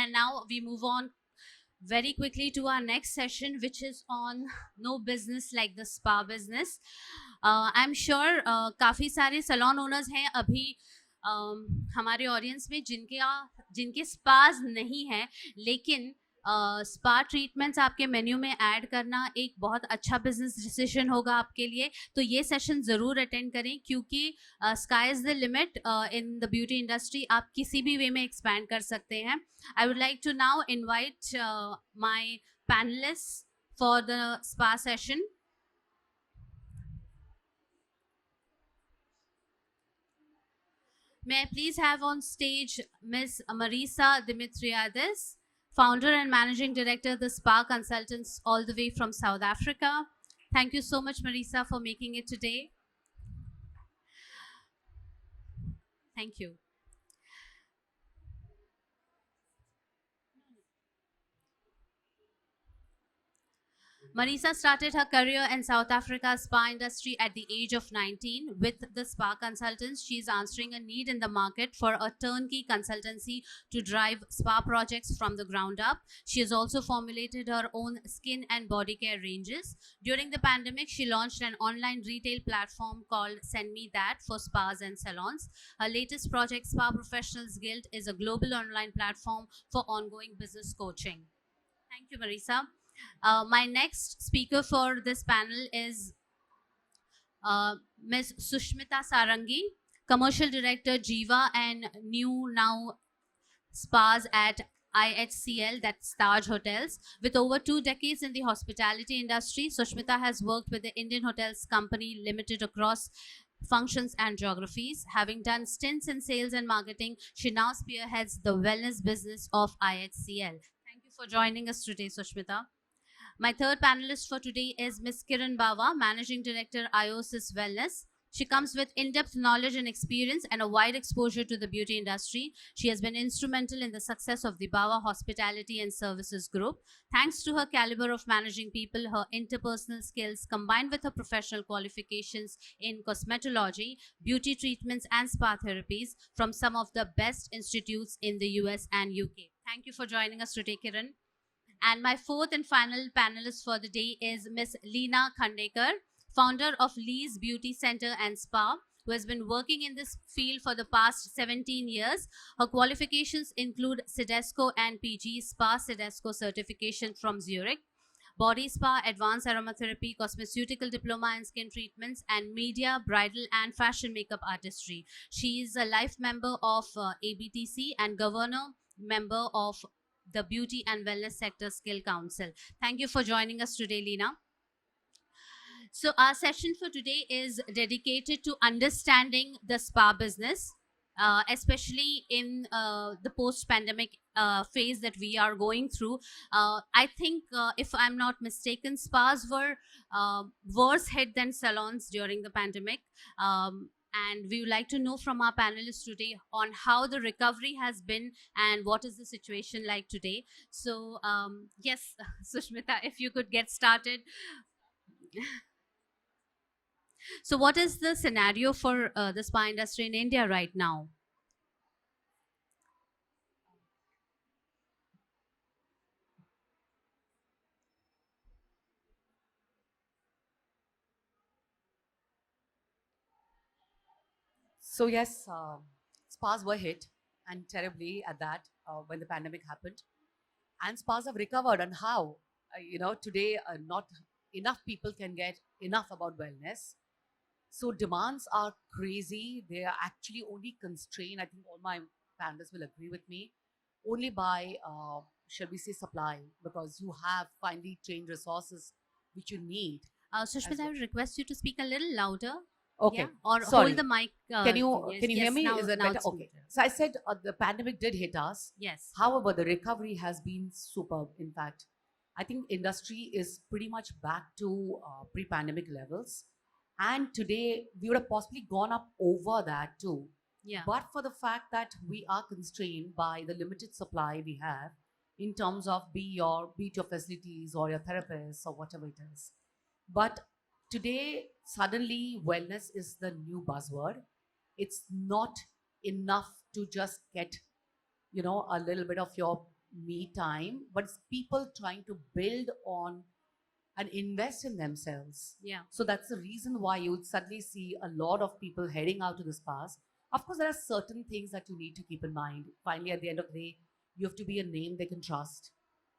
And now we move on very quickly to our next session, which is on no business like the spa business. I'm sure काफ़ी सारे salon owners हैं अभी हमारे audience में जिनके spas नहीं हैं, लेकिन स्पा ट्रीटमेंट्स आपके मेन्यू में ऐड करना एक बहुत अच्छा बिजनेस डिसीजन होगा आपके लिए. तो ये सेशन ज़रूर अटेंड करें, क्योंकि sky is the limit in the beauty industry. आप किसी भी वे में एक्सपैंड कर सकते हैं. I would like to now invite my panelist for the spa session. May I please have on stage Ms. Marisa Dimitriadis, founder and managing director of the Spa Consultants, all the way from South Africa. Thank you so much, Marisa, for making it today. Thank you. Marisa started her career in South Africa's spa industry at the age of 19. With the Spa Consultants, she is answering a need in the market for a turnkey consultancy to drive spa projects from the ground up. She has also formulated her own skin and body care ranges. During the pandemic, she launched an online retail platform called Send Me That for spas and salons. Her latest project, Spa Professionals Guild, is a global online platform for ongoing business coaching. Thank you, Marisa. My next speaker for this panel is Ms. Sushmita Sarangi, Commercial Director, JIVA and Niu&Nau Spas at IHCL, that's Taj Hotels. With over 2 decades in the hospitality industry, Sushmita has worked with the Indian Hotels Company Limited across functions and geographies. Having done stints in sales and marketing, she now spearheads the wellness business of IHCL. Thank you for joining us today, Sushmita. My third panelist for today is Ms. Kiran Bawa, Managing Director, Iosis Wellness. She comes with in-depth knowledge and experience and a wide exposure to the beauty industry. She has been instrumental in the success of the Bawa Hospitality and Services Group. Thanks to her caliber of managing people, her interpersonal skills, combined with her professional qualifications in cosmetology, beauty treatments, and spa therapies from some of the best institutes in the US and UK. Thank you for joining us today, Kiran. And my fourth and final panelist for the day is Ms. Leena Khandekar, founder of Lee's Beauty Center and Spa, who has been working in this field for the past 17 years. Her qualifications include Cedesco and PG Spa Cedesco certification from Zurich, Body Spa, Advanced Aromatherapy, Cosmeceutical Diploma in Skin Treatments, and Media, Bridal and Fashion Makeup Artistry. She is a life member of ABTC and governor member of the Beauty and Wellness Sector Skill Council. Thank you for joining us today, Leena. So our session for today is dedicated to understanding the spa business, especially in the post-pandemic phase that we are going through. I think, if I'm not mistaken, spas were worse hit than salons during the pandemic. And we would like to know from our panelists today on how the recovery has been and what is the situation like today. So yes, Sushmita, if you could get started. So what is the scenario for the spa industry in India right now? So yes, spas were hit, and terribly at that, when the pandemic happened. And spas have recovered. And how? Today, not enough people can get enough about wellness. So demands are crazy. They are actually only constrained, I think all my panelists will agree with me, only by, shall we say, supply, because you have finely trained resources which you need. Sushmita, I would request you to speak a little louder. Okay. Yeah? Or Sorry. hold the mic. Can you hear me? Now, Is that now better? Okay. So I said the pandemic did hit us. Yes. However, the recovery has been superb. In fact, I think industry is pretty much back to pre-pandemic levels. And today we would have possibly gone up over that too. Yeah. But for the fact that we are constrained by the limited supply we have in terms of be it your facilities or your therapists or whatever it is. But today, suddenly, wellness is the new buzzword. It's not enough to just get, a little bit of your me time, but it's people trying to build on and invest in themselves. Yeah. So that's the reason why you would suddenly see a lot of people heading out to the spas. Of course, there are certain things that you need to keep in mind. Finally, at the end of the day, you have to be a name they can trust.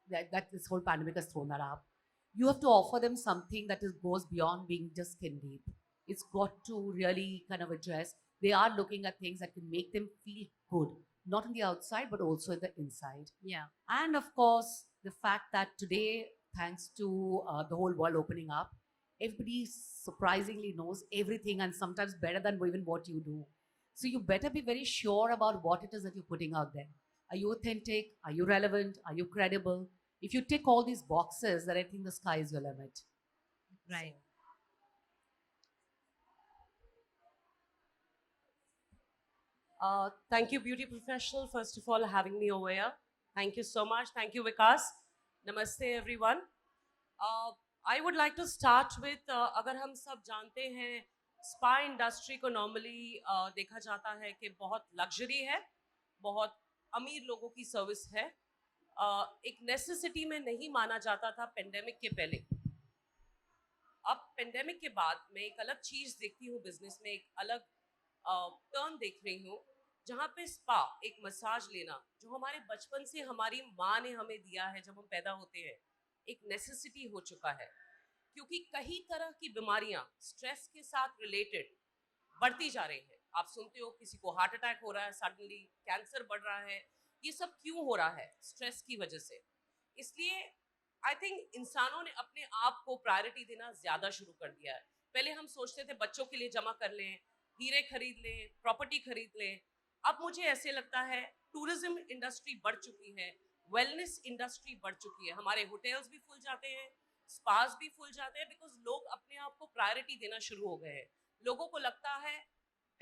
That this whole pandemic has thrown that up. You have to offer them something that goes beyond being just skin deep. It's got to really kind of address. They are looking at things that can make them feel good, not on the outside, but also in the inside. Yeah. And of course, the fact that today, thanks to the whole world opening up, everybody surprisingly knows everything and sometimes better than even what you do. So you better be very sure about what it is that you're putting out there. Are you authentic? Are you relevant? Are you credible? If you tick all these boxes, then I think the sky is your limit. Right. Thank you, beauty professional, first of all, having me over here. Thank you so much. Thank you, Vikas. Namaste, everyone. I would like to start with, अगर हम सब जानते हैं, spa industry को normally देखा जाता है कि बहुत लग्जरी है, बहुत अमीर लोगों की सर्विस है, एक नेसेसिटी में नहीं माना जाता था पेंडेमिक के पहले. अब पेंडेमिक के बाद मैं एक अलग चीज़ देखती हूँ बिजनेस में, एक अलग टर्न देख रही हूँ, जहाँ पे स्पा, एक मसाज लेना, जो हमारे बचपन से हमारी माँ ने हमें दिया है जब हम पैदा होते हैं, एक नेसेसिटी हो चुका है. क्योंकि कई तरह की बीमारियां स्ट्रेस के साथ रिलेटेड बढ़ती जा रही हैं. आप सुनते हो किसी को हार्ट अटैक हो रहा है, सडनली कैंसर बढ़ रहा है. ये सब क्यों हो रहा है? स्ट्रेस की वजह से. इसलिए आई थिंक इंसानों ने अपने आप को प्रायोरिटी देना ज़्यादा शुरू कर दिया है. पहले हम सोचते थे बच्चों के लिए जमा कर लें, हीरे खरीद लें, प्रॉपर्टी खरीद लें. अब मुझे ऐसे लगता है टूरिज्म इंडस्ट्री बढ़ चुकी है, वेलनेस इंडस्ट्री बढ़ चुकी है. हमारे होटल्स भी फुल जाते हैं, स्पास भी फुल जाते हैं, बिकॉज लोग अपने आप को प्रायोरिटी देना शुरू हो गए हैं. लोगों को लगता है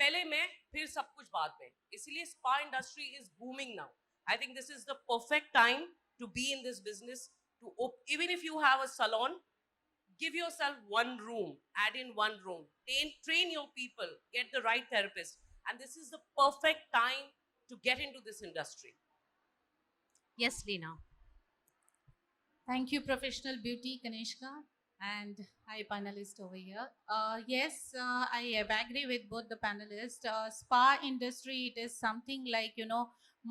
पहले मैं फिर सब कुछ बाद में. इसीलिए spa industry is booming now. I think this is the perfect time to be in this business. To even if you have a salon, give yourself one room, add in one room, train your people, get the right therapist, and this is the perfect time to get into this industry. Yes, Leena. Thank you, Professional Beauty Kanishka, and hi, panelists over here. Yes, I agree with both the panelists. Spa industry, it is something like,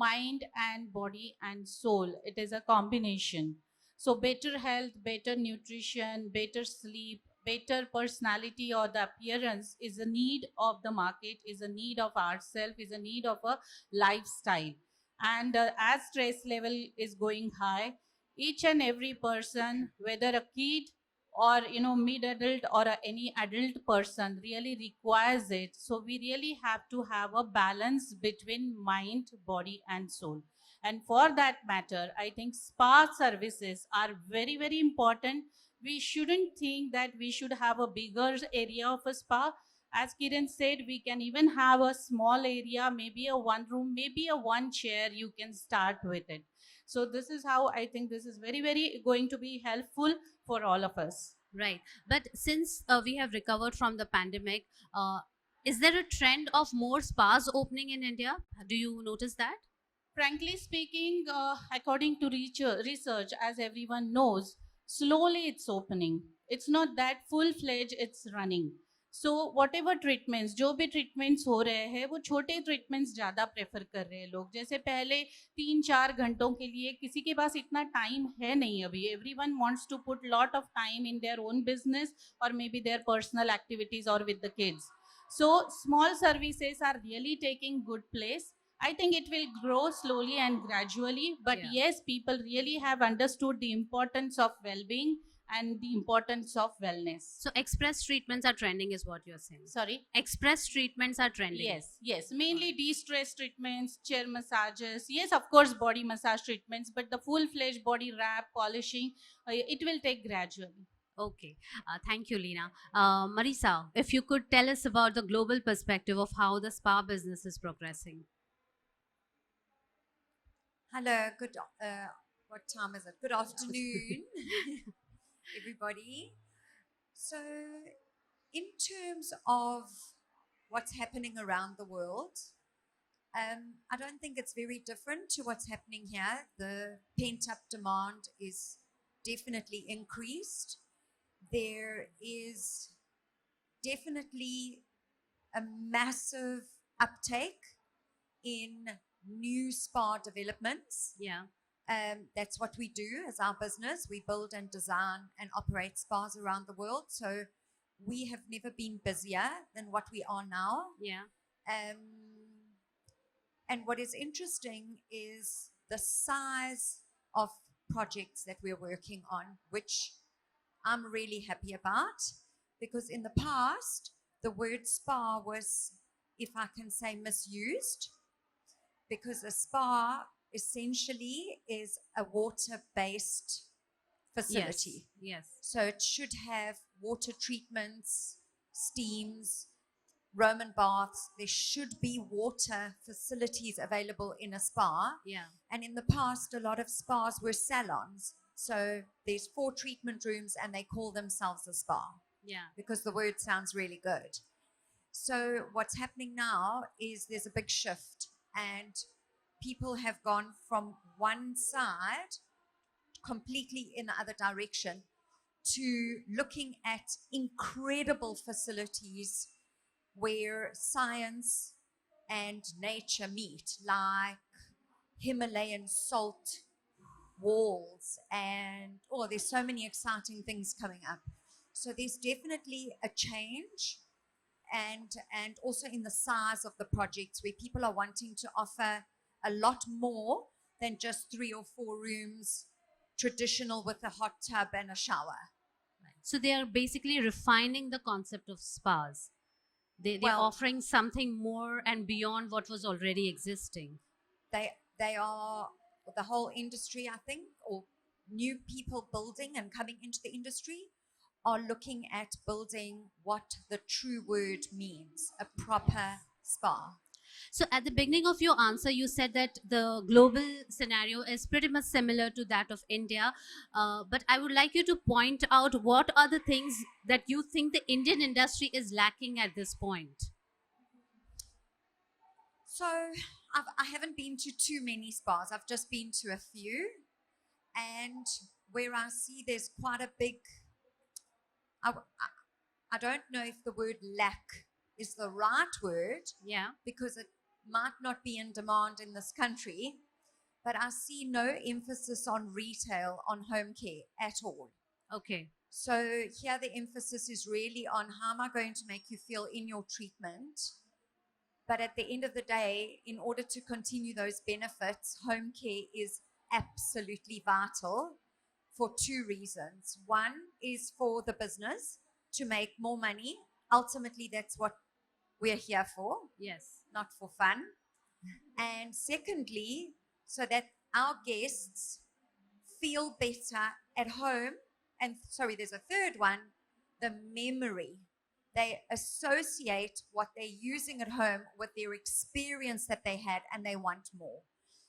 mind and body and soul. It is a combination. So better health, better nutrition, better sleep, better personality or the appearance is a need of the market, is a need of ourselves, is a need of a lifestyle. And as stress level is going high, each and every person, whether a kid or mid-adult or any adult person, really requires it. So we really have to have a balance between mind, body and soul. And for that matter, I think spa services are very, very important. We shouldn't think that we should have a bigger area of a spa. As Kiran said, we can even have a small area, maybe a one room, maybe a one chair, you can start with it. So this is how I think this is very, very going to be helpful for all of us. Right. But since we have recovered from the pandemic, is there a trend of more spas opening in India? Do you notice that? Frankly speaking, according to research, as everyone knows, slowly it's opening. It's not that full-fledged it's running. So whatever treatments, जो भी treatments हो रहे हैं, वो छोटे treatments ज़्यादा prefer कर रहे हैं लोग. जैसे पहले 3-4 घंटों के लिए किसी के पास इतना time है नहीं अभी. Everyone wants to put lot of time in their own business or maybe their personal activities or with the kids. So small services are really taking good place. I think it will grow slowly and gradually, but yes, people really have understood the importance of well-being and the importance of wellness. So express treatments are trending is what you're saying. Sorry? Express treatments are trending. Yes. Mainly de-stress treatments, chair massages. Yes, of course, body massage treatments, but the full-fledged body wrap, polishing, it will take gradually. Okay. Thank you, Leena. Marisa, if you could tell us about the global perspective of how the spa business is progressing. Hello, what time is it? Good afternoon, everybody. So, in terms of what's happening around the world, I don't think it's very different to what's happening here. The pent up demand is definitely increased. There is definitely a massive uptake in new spa developments. Yeah. That's what we do as our business. We build and design and operate spas around the world. So we have never been busier than what we are now. Yeah. Um, and what is interesting is the size of projects that we're working on, which I'm really happy about, because in the past, the word spa was, if I can say, misused, because a spa essentially is a water-based facility. Yes. So it should have water treatments, steams, Roman baths. There should be water facilities available in a spa. Yeah. And in the past, a lot of spas were salons. So there's 4 treatment rooms and they call themselves a spa Yeah. because the word sounds really good. So what's happening now is there's a big shift, and people have gone from one side completely in the other direction to looking at incredible facilities where science and nature meet, like Himalayan salt walls, and there's so many exciting things coming up. So there's definitely a change, and also in the size of the projects, where people are wanting to offer a lot more than just 3 or 4 rooms, traditional with a hot tub and a shower. So they are basically refining the concept of spas. They're Well- offering something more and beyond what was already existing. They are the whole industry, I think, or new people building and coming into the industry are looking at building what the true word means, a proper spa. So at the beginning of your answer, you said that the global scenario is pretty much similar to that of India. But I would like you to point out what are the things that you think the Indian industry is lacking at this point. So I haven't been to too many spas. I've just been to a few. And where I see there's quite a big, I don't know if the word lack is the right word, Yeah. because it might not be in demand in this country, but I see no emphasis on retail, on home care at all. Okay. So here the emphasis is really on how am I going to make you feel in your treatment. But at the end of the day, in order to continue those benefits, home care is absolutely vital for 2 reasons. One is for the business to make more money. Ultimately, that's what we're here for, Yes. not for fun. And secondly, so that our guests feel better at home. And sorry, there's a third one, the memory. They associate what they're using at home with their experience that they had, and they want more.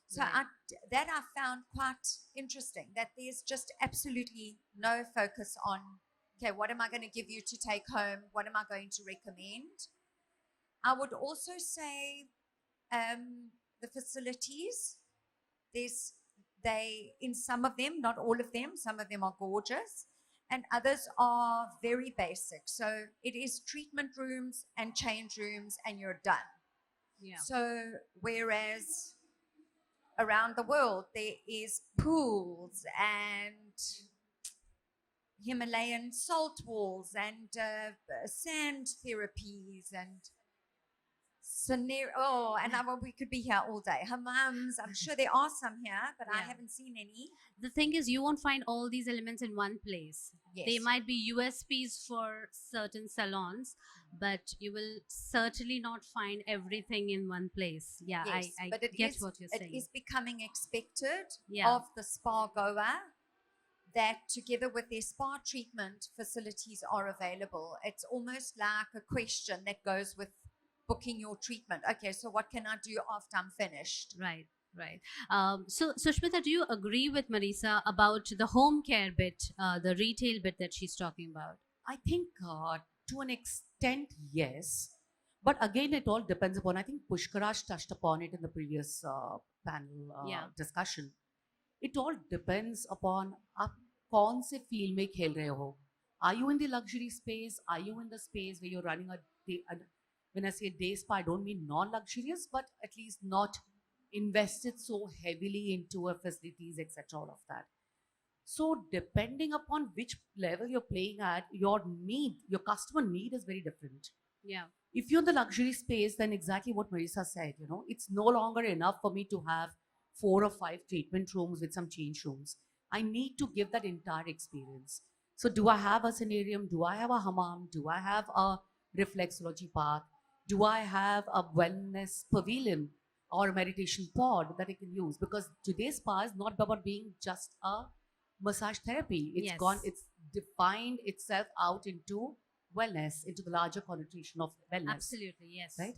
So Right. I found quite interesting, that there's just absolutely no focus on, okay, what am I going to give you to take home? What am I going to recommend? I would also say the facilities, in some of them, not all of them, some of them are gorgeous, and others are very basic. So it is treatment rooms and change rooms, and you're done. Yeah. So whereas around the world there is pools and Himalayan salt walls and sand therapies and we could be here all day. Hammams, I'm sure there are some here, but I Yeah. haven't seen any. The thing is, you won't find all these elements in one place. Yes. They might be USPs for certain salons, but you will certainly not find everything in one place. Yeah, Yes, I but it get is- what you're It saying. is becoming expected Yeah. of the spa goer that together with their spa treatment, facilities are available. It's almost like a question that goes with booking your treatment. Okay, so what can I do after I'm finished? Right, right. So, Sushmita, do you agree with Marisa about the home care bit, the retail bit that she's talking about? I think to an extent, yes. But again, it all depends upon, I think Pushkaraj touched upon it in the previous panel Yeah. discussion. It all depends upon आप कौन से field में खेल रहे हो. Are you in the luxury space? Are you in the space where you're running a day? When I say day spa, I don't mean non-luxurious, but at least not invested so heavily into a facilities, etc. All of that. So depending upon which level you're playing at, your need, your customer need is very different. Yeah. If you're in the luxury space, then exactly what Marisa said, you know, it's no longer enough for me to have 4 or 5 treatment rooms with some change rooms. I need to give that entire experience. So do I have a scenarium? Do I have a hammam? Do I have a reflexology path? Do I have a wellness pavilion or a meditation pod that I can use? Because today's spa is not about being just a massage therapy. It's Yes. gone, it's defined itself out into wellness, into the larger connotation of wellness. Absolutely, yes. Right?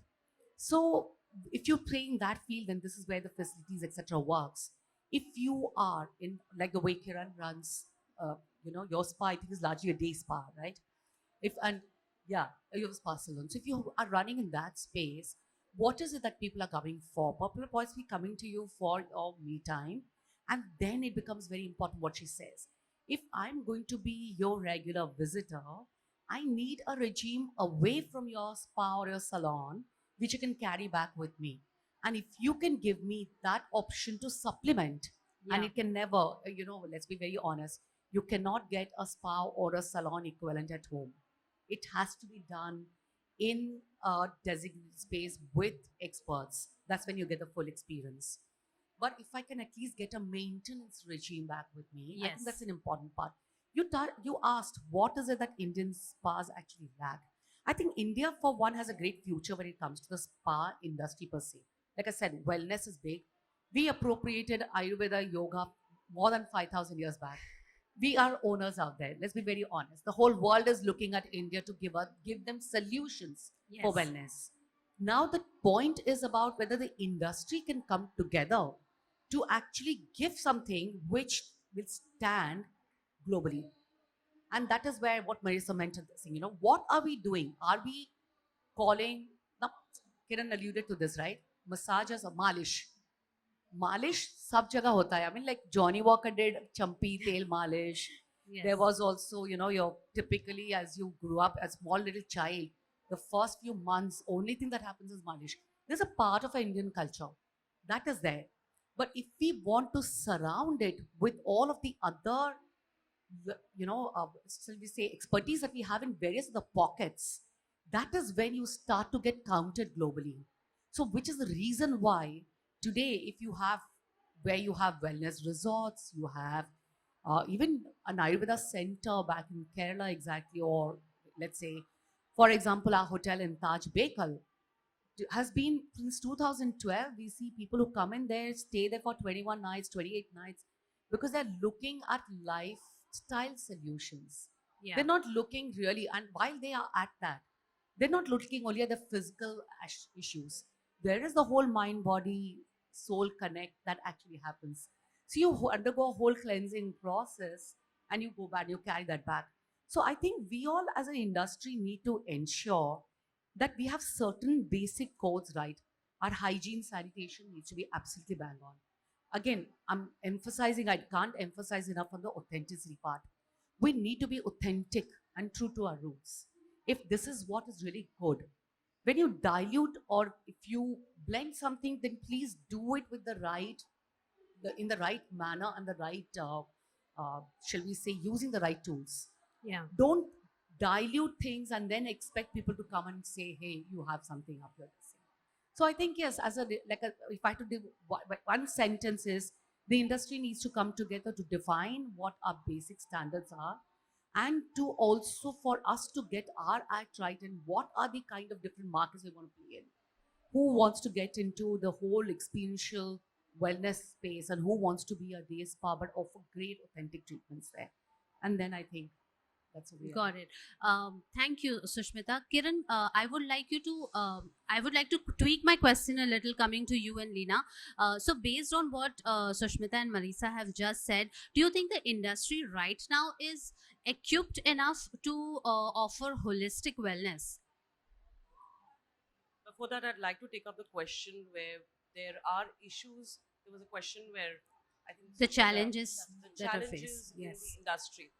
So if you're playing that field, then this is where the facilities, etc. works. If you are in, like the way Kiran runs, you know, your spa, I think is largely a day spa, right? If and yeah, you have a spa salon. So if you are running in that space, what is it that people are coming for? People are possibly coming to you for your me time, and then it becomes very important what she says. If I'm going to be your regular visitor, I need a regime away from your spa or your salon, which you can carry back with me. And if you can give me that option to supplement, and Yeah. it can never, you know, let's be very honest, you cannot get a spa or a salon equivalent at home. It has to be done in a designated space with experts. That's when you get the full experience. But if I can at least get a maintenance regime back with me, I think that's Yes. an important part. You asked what is it that Indian spas actually lack. I think India, for one, has a great future when it comes to the spa industry per se. Like I said, wellness is big. We appropriated Ayurveda yoga more than 5,000 years back. We are owners out there. Let's be very honest. The whole world is looking at India to give them solutions for Yes. wellness. Now the point is about whether the industry can come together to actually give something which will stand globally. And that is where what Marisa mentioned, saying, you know, what are we doing? Are we calling, now Kiran alluded to this, right? Massage as a malish. Malish sab jagah hota hai. I mean, like Johnny Walker did champi tail malish. Yes. There was also, you know, your typically as you grew up as small little child, the first few months, only thing that happens is malish. There's a part of our Indian culture that is there. But if we want to surround it with all of the other, you know, shall we say, expertise that we have in various of the pockets, that is when you start to get counted globally. So, which is the reason why today, if you have where you have wellness resorts, you have even an Ayurveda center back in Kerala, exactly, or let's say, for example, our hotel in Taj Bekal has been since 2012. We see people who come in there, stay there for 21 nights, 28 nights, because they're looking at lifestyle solutions. Yeah. They're not looking really, and while they are at that, they're not looking only at the physical issues. There is the whole mind, body, soul connect that actually happens. So you undergo a whole cleansing process and you go back, you carry that back. So I think we all as an industry need to ensure that we have certain basic codes right. Our hygiene, sanitation needs to be absolutely bang on. Again, I'm emphasizing, I can't emphasize enough on the authenticity part. We need to be authentic and true to our roots. If this is what is really good, when you dilute or if you blend something, then please do it with the right, in the right manner and the right, shall we say, using the right tools. Yeah. Don't dilute things and then expect people to come and say, hey, you have something up your sleeve. So I think, yes, as a, like a, if I had to do one sentence is, the industry needs to come together to define what our basic standards are, and to also for us to get our act right and what are the kind of different markets we want to play in. Who wants to get into the whole experiential wellness space, and who wants to be a day spa but offer great authentic treatments there. And then I think that's what we are. Got it. Thank you, Sushmita. Kiran, I would like to tweak my question a little, coming to you and Leena. So, based on what Sushmita and Marisa have just said, do you think the industry right now is equipped enough to offer holistic wellness? before that, I'd like to take up the question where there are issues. There was a question where I think The Sushmita- challenges the that are challenges faced. in Yes. the industry.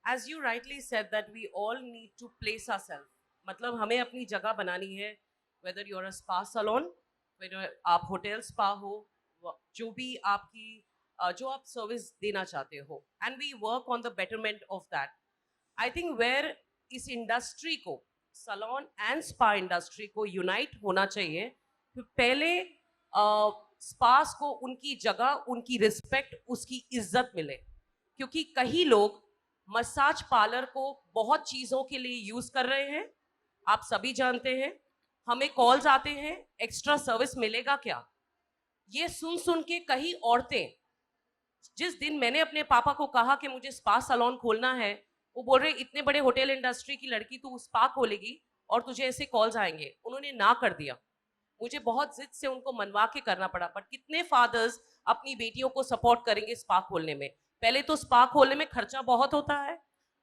As you rightly said that we all need to place ourselves. मतलब हमें अपनी जगह बनानी है. Whether you're a spa salon, whether आप hotel spa हो, जो भी आपकी जो आप service देना चाहते हो, and we work on the betterment of that. I think where इस industry को salon and spa industry को unite होना चाहिए. तो पहले spas को उनकी जगह, उनकी respect, उसकी इज्जत मिले. क्योंकि कई लोग मसाज पार्लर को बहुत चीजों के लिए यूज कर रहे हैं. आप सभी जानते हैं, हमें कॉल्स आते हैं, एक्स्ट्रा सर्विस मिलेगा क्या. ये सुन के कई औरतें, जिस दिन मैंने अपने पापा को कहा कि मुझे स्पा सैलून खोलना है, वो बोल रहे इतने बड़े होटल इंडस्ट्री की लड़की तू स्पा खोलेगी और तुझे ऐसे कॉल्स आएंगे. उन्होंने ना कर दिया. मुझे बहुत जिद से उनको मनवा के करना पड़ा. बट कितने फादर्स अपनी बेटियों को सपोर्ट करेंगे स्पा खोलने में. पहले तो स्पा खोलने में खर्चा बहुत होता है,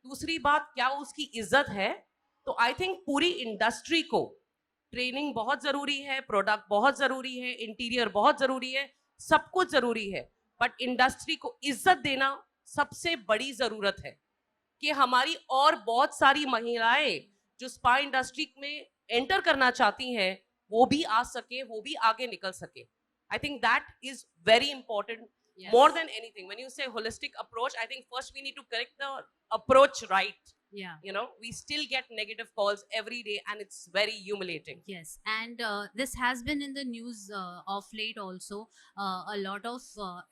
दूसरी बात क्या उसकी इज्जत है. तो आई थिंक पूरी इंडस्ट्री को ट्रेनिंग बहुत जरूरी है, प्रोडक्ट बहुत जरूरी है, इंटीरियर बहुत जरूरी है, सब कुछ जरूरी है. बट इंडस्ट्री को इज्जत देना सबसे बड़ी जरूरत है कि हमारी और बहुत सारी महिलाएं जो स्पा इंडस्ट्री में एंटर करना चाहती हैं वो भी आ सके, वो भी आगे निकल सके. I think that is very important. Yes. More than anything, when you say holistic approach, I think first we need to correct the approach right. Yeah. You know, we still get negative calls every day and it's very humiliating. Yes, and this has been in the news of late also. A lot of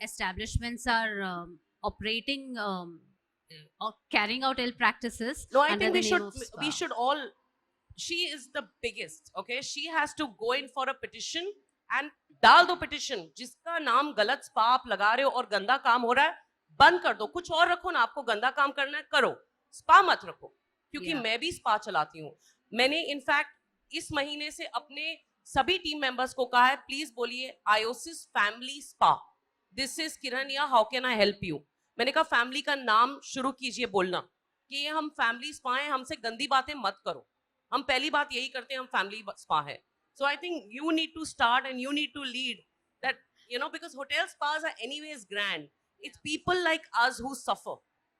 establishments are operating or carrying out ill practices. No, I under think the name of spa. we should all, she is the biggest, okay? She has to go in for a petition and डाल दो petition. जिसका नाम गलत spa आप लगा रहे हो और गंदा काम हो रहा है, बंद कर दो. कुछ और रखो ना. आपको गंदा काम करना है, करो. स्पा मत रखो. क्योंकि Yeah. मैं भी स्पा चलाती हूँ. मैंने इनफैक्ट इस महीने से अपने सभी टीम मेंबर्स को कहा है, प्लीज बोलिए Iosis family spa. This is Kiran या how can I help you. मैंने कहा फैमिली का नाम शुरू कीजिए बोलना कि ये हम फैमिली स्पा हैं, हमसे गंदी बातें मत करो. हम पहली बात यही करते हैं, हम फैमिली स्पा है. So I think you need to start and you need to lead that, you know, because hotel spas are anyways grand. It's people like us who suffer,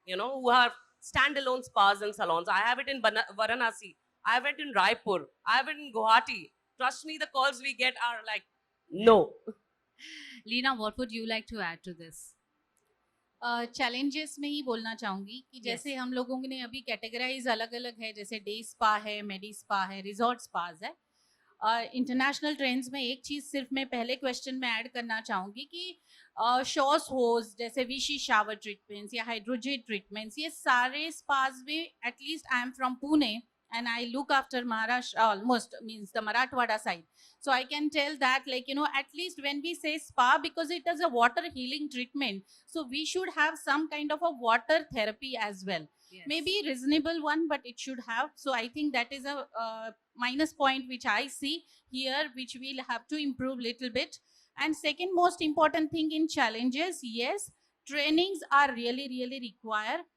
you know, who are standalone spas and salons. I have it in Varanasi. I have it in Raipur. I have it in Guwahati. Trust me, the calls we get are like, no. Leena, what would you like to add to this? Challenges में ही बोलना चाहूँगी कि जैसे Yes. हम लोगों ने अभी categorise अलग अलग है, जैसे डे स्पा है, मेडी स्पा है, रिजॉर्ट स्पाज है. इंटरनेशनल ट्रेंड्स में एक चीज़ सिर्फ मैं पहले क्वेश्चन में ऐड करना चाहूँगी कि शॉस होज जैसे विशी शावर ट्रीटमेंट्स या हाइड्रोजेट ट्रीटमेंट्स, ये सारे स्पाज में, at least I am from Pune and I look after Maharashtra, almost means the Marathwada side. So I can tell that, like, you know, at least when we say spa, because it is a water healing treatment, so we should have some kind of a water therapy as well. Yes. Maybe reasonable one, but it should have. So I think that is a minus point which I see here, which we'll have to improve little bit. And second most important thing in challenges, yes, trainings are really required.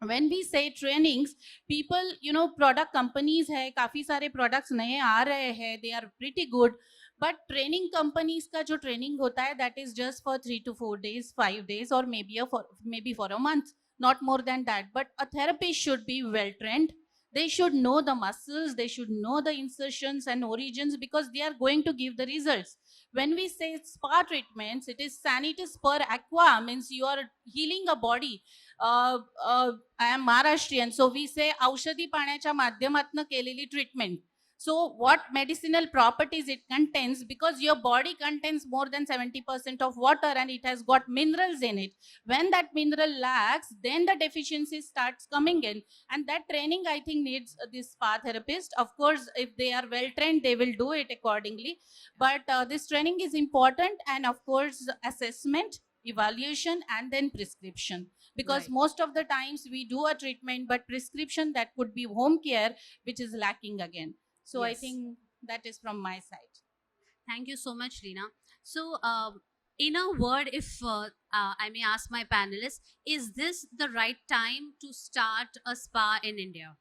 When we say trainings, people, you know, product companies है, काफी सारे products नए आ रहे हैं, they are pretty good, but training companies का जो training होता है, that is just for 3 to 4 days, 5 days, or maybe for a month, not more than that. But a therapist should be well trained. They should know the muscles, they should know the insertions and origins, because they are going to give the results. When we say spa treatments, it is sanitas per aqua, means you are healing a body. I am Maharashtrian, so we say औषधी पाण्याच्या माध्यमातनं केलेली treatment. So what medicinal properties it contains, because your body contains more than 70% of water and it has got minerals in it. When that mineral lacks, then the deficiency starts coming in, and that training I think needs this spa therapist. Of course, if they are well trained, they will do it accordingly. But this training is important, and of course assessment, evaluation, and then prescription. Because Right. most of the times we do a treatment, but prescription, that could be home care, which is lacking again. So I Yes. think that is from my side. Thank you so much, Leena. So, in a word, if I may ask my panelists, is this the right time to start a spa in India?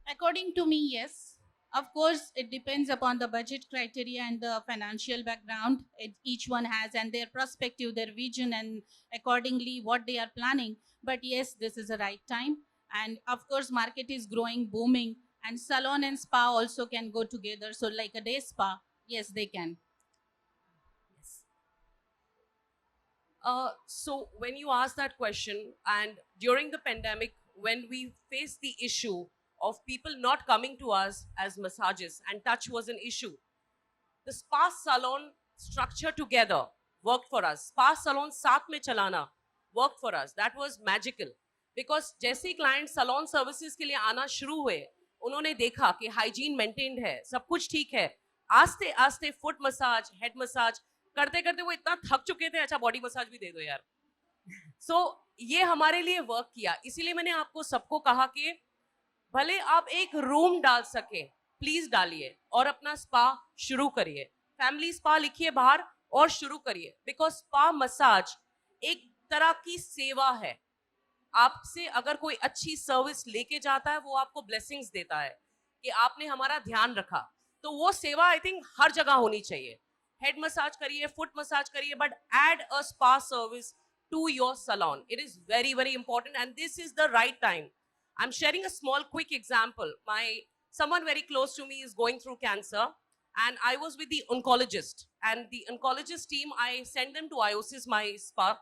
According to me, yes. Of course, it depends upon the budget criteria and the financial background each one has, and their perspective, their vision, and accordingly what they are planning. But yes, this is the right time. And of course, market is growing, booming, and salon and spa also can go together. So like a day spa, yes, they can. Yes. So when you ask that question, and during the pandemic, when we faced the issue of people not coming to us as massages, and touch was an issue, the spa salon structure together worked for us. Spa salon साथ में चलाना worked for us. That was magical. Because जैसे ही client salon services के लिए आना शुरू हुए, उन्होंने देखा कि hygiene maintained है, सब कुछ ठीक है. आस्ते आस्ते foot massage, head massage करते करते वो इतना थक चुके थे, अच्छा body massage भी दे दो यार. So ये हमारे लिए वर्क किया. इसीलिए मैंने आपको सबको कहा कि भले आप एक रूम डाल सके, प्लीज डालिए और अपना स्पा शुरू करिए. फैमिली स्पा लिखिए बाहर और शुरू करिए. बिकॉज स्पा मसाज एक तरह की सेवा है. आपसे अगर कोई अच्छी सर्विस लेके जाता है, वो आपको ब्लेसिंग्स देता है कि आपने हमारा ध्यान रखा. तो वो सेवा आई थिंक हर जगह होनी चाहिए. हेड मसाज करिए, फुट मसाज करिए, but add a spa service to your salon. It is very, very important, and this is the right time. I'm sharing a small, quick example. Someone very close to me is going through cancer, and I was with the oncologist. And the oncologist team, I sent them to Iosis, my spa.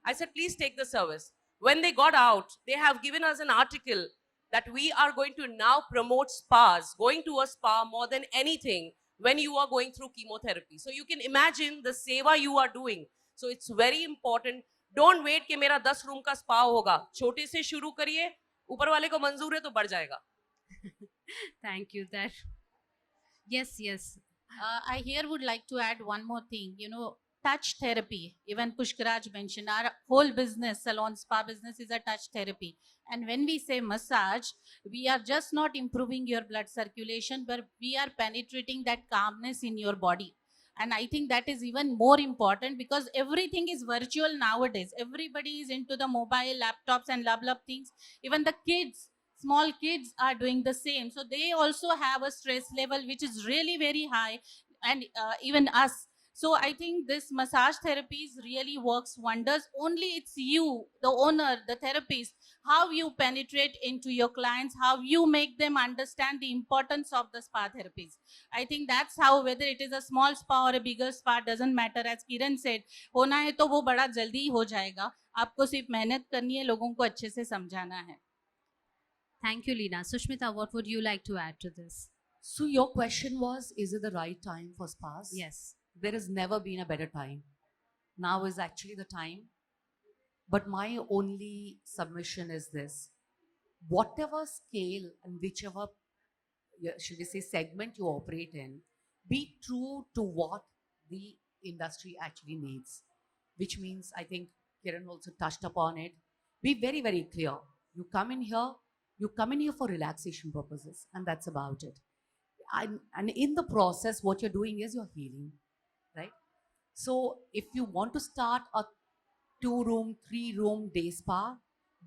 I said, please take the service. When they got out, they have given us an article that we are going to now promote spas, going to a spa more than anything when you are going through chemotherapy. So you can imagine the seva you are doing. So it's very important. Don't wait कि मेरा 10 room का spa होगा. छोटे से शुरू करिए, ऊपर वाले को मंजूर है तो बढ़ जाएगा. Thank you. That. Yes, yes. I here would like to add one more thing. You know, touch therapy. Even Pushkaraj mentioned our whole business, salon spa business, is a touch therapy. And when we say massage, we are just not improving your blood circulation, but we are penetrating that calmness in your body. And I think that is even more important because everything is virtual nowadays. Everybody is into the mobile, laptops, and love things. Even the kids, small kids, are doing the same. So they also have a stress level which is really very high, and even us. So I think this massage therapies really works wonders. Only it's you, the owner, the therapist, how you penetrate into your clients, how you make them understand the importance of the spa therapies. I think that's how, whether it is a small spa or a bigger spa, doesn't matter. As Kiran said, होना है तो वो बड़ा जल्दी हो जाएगा. आपको सिर्फ मेहनत करनी है, लोगों को अच्छे से समझाना है. Thank you, Leena. Sushmita, what would you like to add to this? So your question was, is it the right time for spas? Yes. There has never been a better time. Now is actually the time. But my only submission is this. Whatever scale and whichever, should we say, segment you operate in, be true to what the industry actually needs. Which means, I think Kiran also touched upon it. Be very, very clear. You come in here for relaxation purposes, and that's about it. And in the process, what you're doing is you're healing, right? So if you want to start a 2-room, 3-room day spa,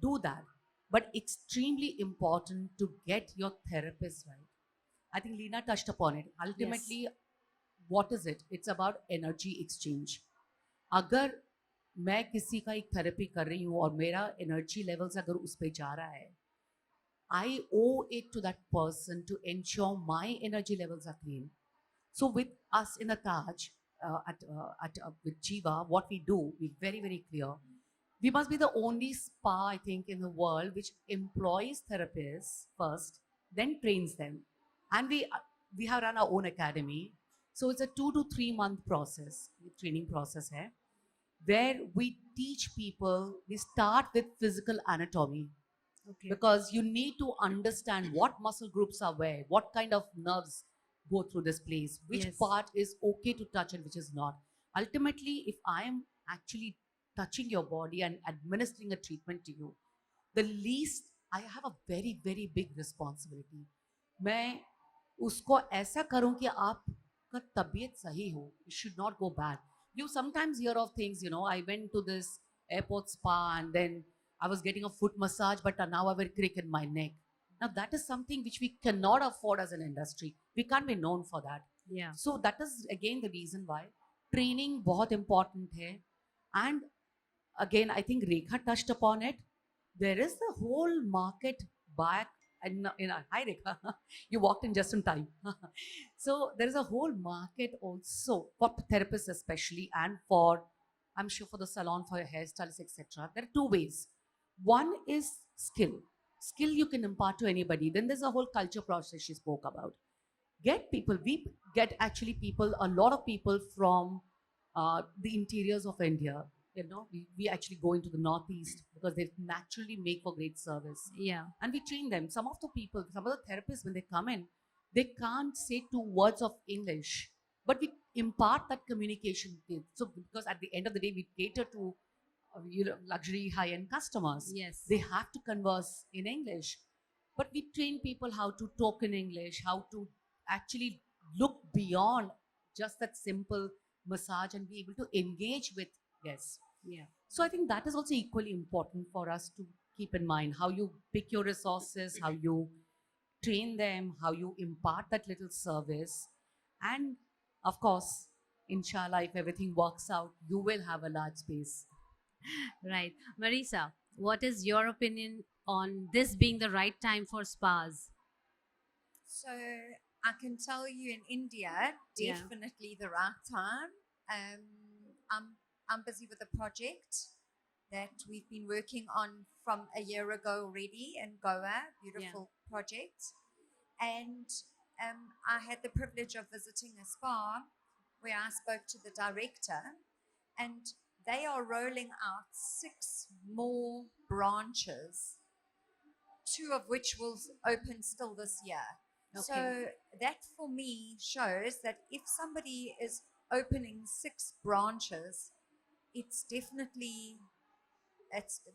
do that. But extremely important to get your therapist right. I think Leena touched upon it. Ultimately, what is it? It's about energy exchange. अगर मैं किसी का एक therapy कर रही हूँ और मेरा एनर्जी लेवल्स अगर उस पे जा रहा है, I owe it to that person to ensure my energy levels are clean. So with us in the Taj, with JIVA, what we do, we're very, very clear. We must be the only spa, I think, in the world which employs therapists first, then trains them. And we have run our own academy. So it's a 2 to 3 month process, training process hai, where we teach people, we start with physical anatomy. Okay. Because you need to understand what muscle groups are where, what kind of nerves go through this place, which Yes. part is okay to touch and which is not. Ultimately, if I am actually touching your body and administering a treatment to you, the least I have a very, very big responsibility. मैं उसको ऐसा करूं कि आपका तबीयत सही हो. It should not go bad. You sometimes hear of things, I went to this airport spa and then I was getting a foot massage, but now I have a crick in my neck. Now that is something which we cannot afford as an industry. We can't be known for that. Yeah. So that is again the reason why training बहुत important है. And again, I think Rekha touched upon it. There is the whole market back. And hi Rekha, you walked in just in time. So there is a whole market also for therapists especially, and for, I'm sure, for the salon, for your hairstylists, etc. There are two ways. One is skill. Skill you can impart to anybody. Then there's a whole culture process she spoke about. Get people. We get actually people, a lot of people from the interiors of India. We actually go into the northeast because they naturally make for great service, Yeah. and we train them. Some of the people, some of the therapists, when they come in, they can't say 2 words of English, but we impart that communication. So because at the end of the day, we cater to luxury high-end customers. Yes. They have to converse in English, but we train people how to talk in English, how to actually look beyond just that simple massage and be able to engage with guests. Yeah. So I think that is also equally important for us to keep in mind, how you pick your resources, how you train them, how you impart that little service. And of course, inshallah, if everything works out, you will have a large space. Right. Marisa, what is your opinion on this being the right time for spas? So I can tell you in India, Yeah. definitely the right time. I'm busy with a project that we've been working on from a year ago already in Goa, beautiful project. And I had the privilege of visiting a spa where I spoke to the director, and they are rolling out 6 more branches, 2 of which will open still this year. Okay. So that for me shows that if somebody is opening 6 branches,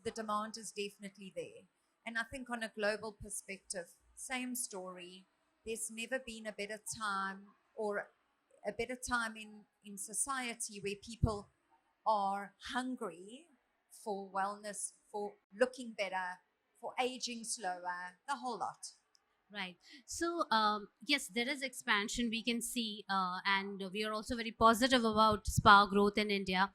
the demand is definitely there. And I think on a global perspective, same story. There's never been a better time, or a better time in society where people are hungry for wellness, for looking better, for aging slower, the whole lot. Right. So, yes, there is expansion we can see, and we are also very positive about spa growth in India.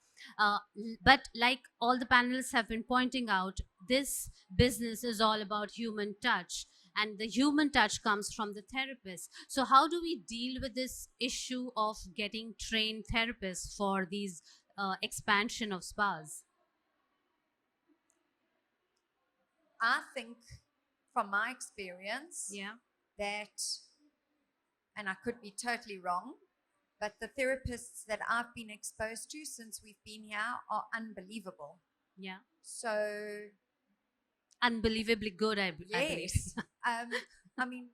But like all the panelists have been pointing out, this business is all about human touch, and the human touch comes from the therapist. So, how do we deal with this issue of getting trained therapists for these expansion of spas? I think from my experience Yeah. that, and I could be totally wrong, but the therapists that I've been exposed to since we've been here are unbelievable. Yeah. So, Unbelievably good, I believe. yes. I mean,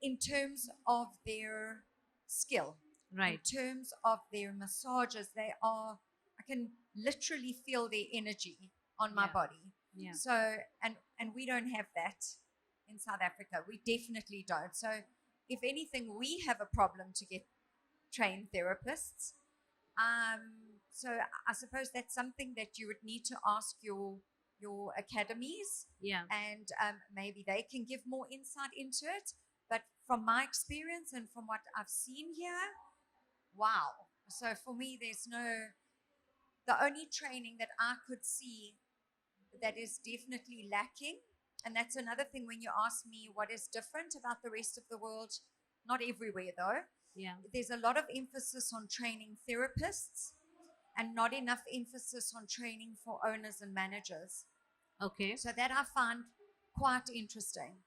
in terms of their skill, Right. in terms of their massages, I can literally feel their energy on my Yeah. body. Yeah. So, and we don't have that in South Africa. We definitely don't. So, if anything, we have a problem to get trained therapists. So I suppose that's something that you would need to ask your academies, Yeah. and maybe they can give more insight into it. But from my experience and from what I've seen here, wow. So for me, the only training that I could see that is definitely lacking. And that's another thing when you ask me what is different about the rest of the world, not everywhere though. Yeah. There's a lot of emphasis on training therapists and not enough emphasis on training for owners and managers. Okay. So that I find quite interesting,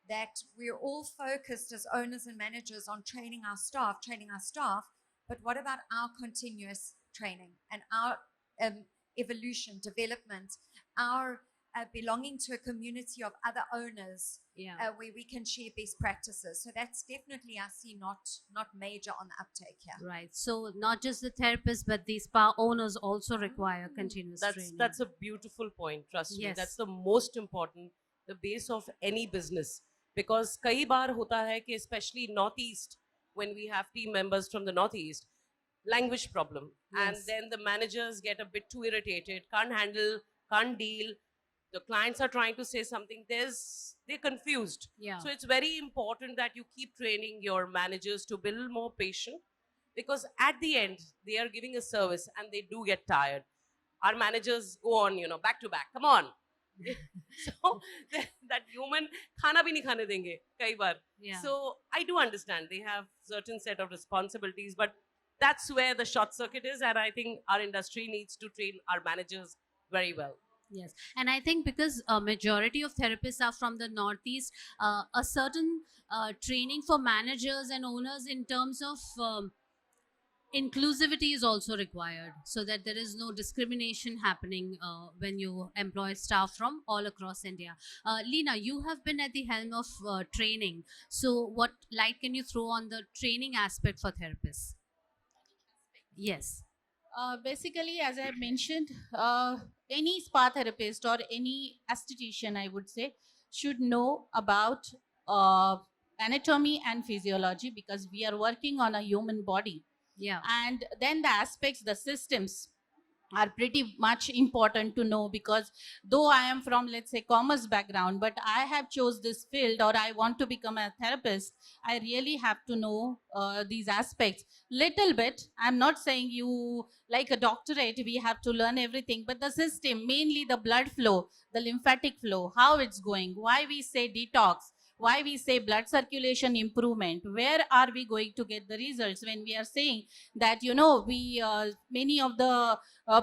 that we're all focused as owners and managers on training our staff, but what about our continuous training and our evolution, development, our belonging to a community of other owners Yeah. where we can share best practices. So that's definitely, I see, not major on the uptake here. Right. So not just the therapists, but the spa owners also require continuous training. That's a beautiful point. Trust me, Yes. that's the most important, the base of any business. Because कई बार होता है कि especially northeast, when we have team members from the northeast, language problem, and Yes. then the managers get a bit too irritated, can't handle, can't deal. the clients are trying to say something, they're confused. Yeah. So it's very important that you keep training your managers to be a little more patient, because at the end they are giving a service and they do get tired. Our managers go on, back to back. Come on. So that human khana bhi nahi khane denge kai bar. Yeah. So I do understand they have certain set of responsibilities, but that's where the short circuit is, and I think our industry needs to train our managers very well. Yes, and I think because a majority of therapists are from the Northeast, a certain training for managers and owners in terms of inclusivity is also required, so that there is no discrimination happening when you employ staff from all across India. Leena, you have been at the helm of training. So, what light can you throw on the training aspect for therapists? Yes. Basically, as I mentioned, any spa therapist or any esthetician, I would say, should know about anatomy and physiology, because we are working on a human body. Yeah. And then the aspects, the systems are pretty much important to know, because though I am from, let's say, commerce background, but I have chose this field, or I want to become a therapist, I really have to know these aspects little bit. I'm not saying you like a doctorate we have to learn everything, but the system, mainly the blood flow, the lymphatic flow, how it's going, why we say detox, why we say blood circulation improvement, where are we going to get the results when we are saying that, we many of the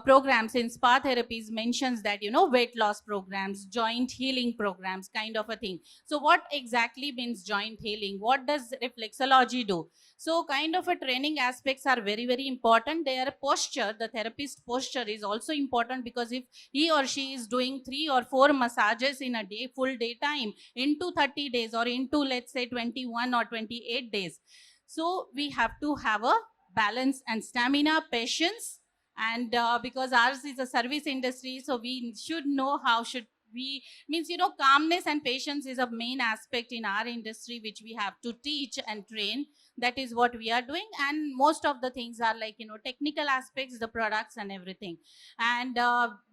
programs in spa therapies mentions that, weight loss programs, joint healing programs, kind of a thing. So what exactly means joint healing? What does reflexology do? So kind of a training aspects are very, very important. Their posture, the therapist posture is also important, because if he or she is doing 3 or 4 massages in a day, full day time, into 30 days or into, let's say, 21 or 28 days. So we have to have a balance and stamina, patience, and because ours is a service industry, so we should know how should we, means, calmness and patience is a main aspect in our industry, which we have to teach and train. That is what we are doing, and most of the things are like, technical aspects, the products and everything. And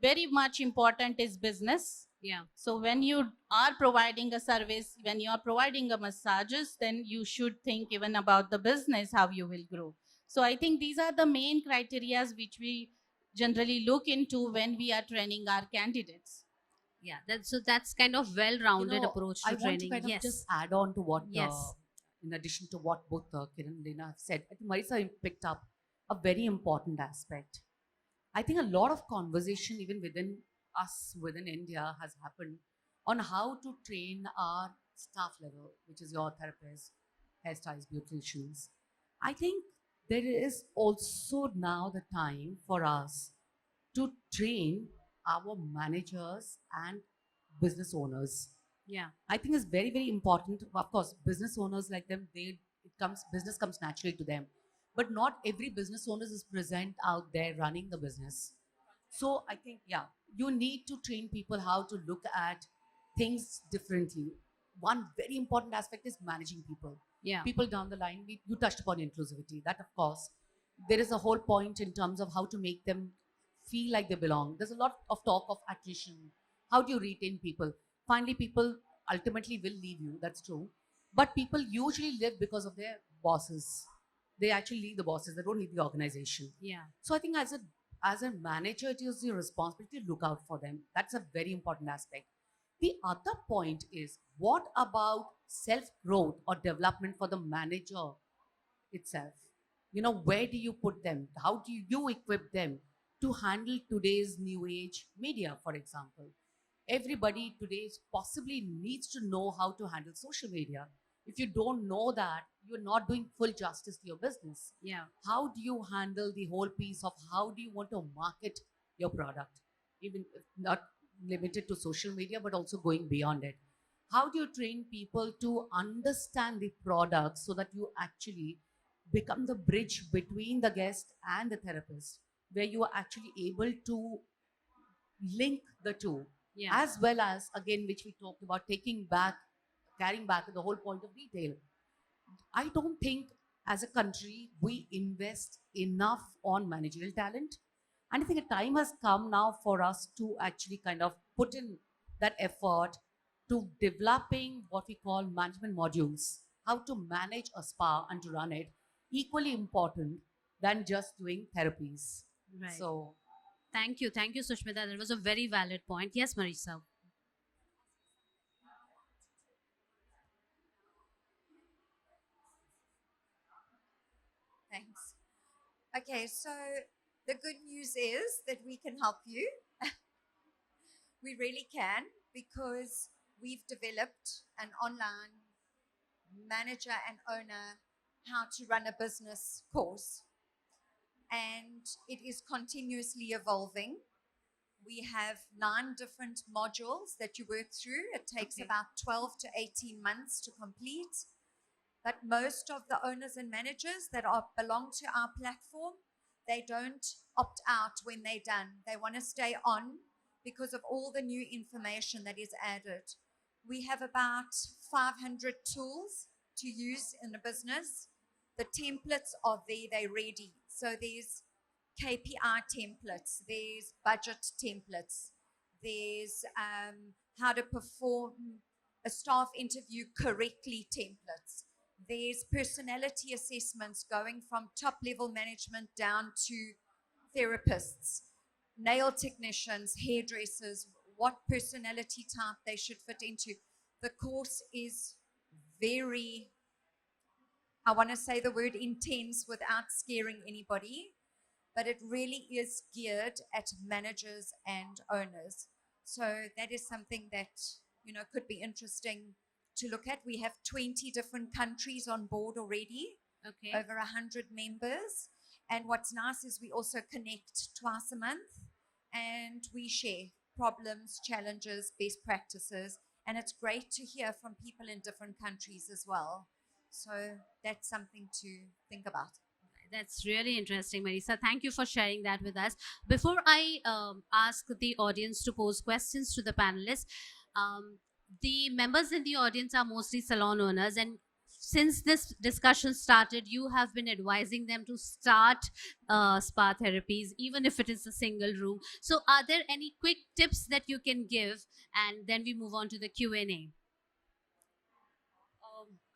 very much important is business. Yeah. So when you are providing a service, when you are providing a massages, then you should think even about the business, how you will grow. So I think these are the main criterias which we generally look into when we are training our candidates. Yeah, that's kind of well-rounded approach to I want training. to kind of Yes. just add on to what, Yes. in addition to what both Kiran and Leena have said, I think Marisa picked up a very important aspect. I think a lot of conversation, even within us, within India, has happened on how to train our staff level, which is your therapists, hairstylists, beauticians. I think there is also now the time for us to train our managers and business owners. Yeah. I think it's very, very important. Of course, business owners like them, business comes naturally to them. But not every business owner is present out there running the business. So I think, yeah, you need to train people how to look at things differently. One very important aspect is managing people. Yeah. People down the line, you touched upon inclusivity. That, of course, there is a whole point in terms of how to make them feel like they belong. There's a lot of talk of attrition. How do you retain people? Finally, people ultimately will leave you. That's true. But people usually live because of their bosses. They actually leave the bosses. They don't leave the organization. Yeah. So I think as a manager, it is your responsibility to look out for them. That's a very important aspect. The other point is, what about self-growth or development for the manager itself? Where do you put them? How do you equip them to handle today's new age media, for example? Everybody today possibly needs to know how to handle social media. If you don't know that, you're not doing full justice to your business. Yeah. How do you handle the whole piece of how do you want to market your product, even if not limited to social media, but also going beyond it? How do you train people to understand the product so that you actually become the bridge between the guest and the therapist, where you are actually able to link the two, Yeah. as well as, again, which we talked about, carrying back the whole point of retail. I don't think as a country we invest enough on managerial talent. And I think a time has come now for us to actually kind of put in that effort to developing what we call management modules, how to manage a spa and to run it, equally important than just doing therapies. Right. So, Thank you, Sushmita. That was a very valid point. Yes, Marisa. Thanks. Okay, so the good news is that we can help you. We really can, because we've developed an online manager and owner how to run a business course, and it is continuously evolving. We have 9 different modules that you work through. It takes Okay. about 12 to 18 months to complete. But most of the owners and managers that belong to our platform, they don't opt out when they're done. They want to stay on because of all the new information that is added. We have about 500 tools to use in the business. The templates are there, they're ready. So there's KPI templates, there's budget templates, there's how to perform a staff interview correctly templates. There's personality assessments going from top level management down to therapists, nail technicians, hairdressers, what personality type they should fit into. The course is very, I want to say the word intense without scaring anybody, but it really is geared at managers and owners. So that is something that, could be interesting to look at. We have 20 different countries on board already, Okay. over 100 members. And what's nice is we also connect twice a month, and we share problems, challenges, best practices. And it's great to hear from people in different countries as well. So that's something to think about. That's really interesting, Marisa. Thank you for sharing that with us. Before I ask the audience to pose questions to the panelists, the members in the audience are mostly salon owners, and since this discussion started, you have been advising them to start spa therapies, even if it is a single room. So, are there any quick tips that you can give? And then we move on to the Q&A.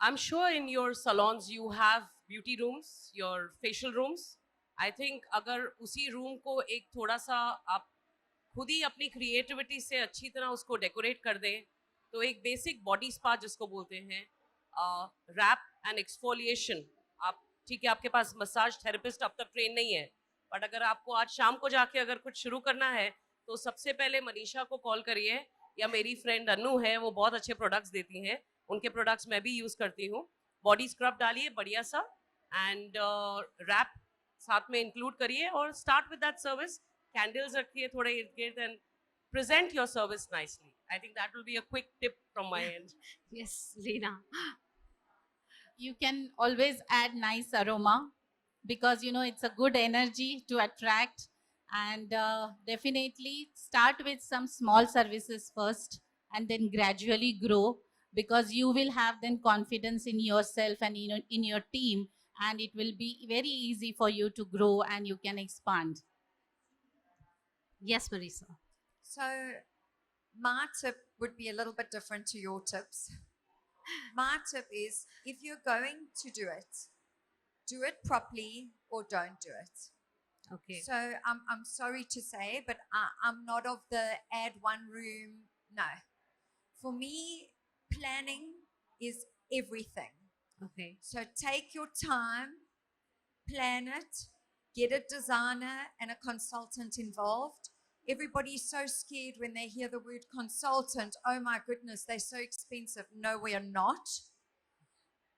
I'm sure in your salons you have beauty rooms, your facial rooms. I think अगर उसी room को एक थोड़ा सा आप खुद ही अपनी creativity से अच्छी तरह उसको decorate कर दें, तो एक basic body spa जिसको बोलते हैं, wrap and exfoliation. आप ठीक है, आपके पास massage therapist अब तक train नहीं है, but अगर आपको आज शाम को जाके अगर कुछ शुरू करना है, तो सबसे पहले मनीषा को call करिए, या मेरी friend अनु है, वो बहुत अच्छे products देती हैं, उनके प्रोडक्ट्स मैं भी यूज करती हूँ. बॉडी स्क्रब डालिए बढ़िया सा, एंड रैप साथ में इंक्लूड करिए, और start with that service. Candles रखिए थोड़े इर्द गिर्द, and present your service nicely. I think that will be a quick tip from my end. Yes, Leena. You can always add nice aroma, because it's a good energy to attract, and definitely start with some small services first and then gradually grow, because you will have then confidence in yourself and in your team, and it will be very easy for you to grow and you can expand. Yes, Marisa. So my tip would be a little bit different to your tips. My tip is, if you're going to do it properly or don't do it. Okay. So I'm sorry to say, but I'm not of the add one room. No. For me, planning is everything. Okay. So take your time, plan it, get a designer and a consultant involved. Everybody's so scared when they hear the word consultant. Oh my goodness, they're so expensive. No, we are not.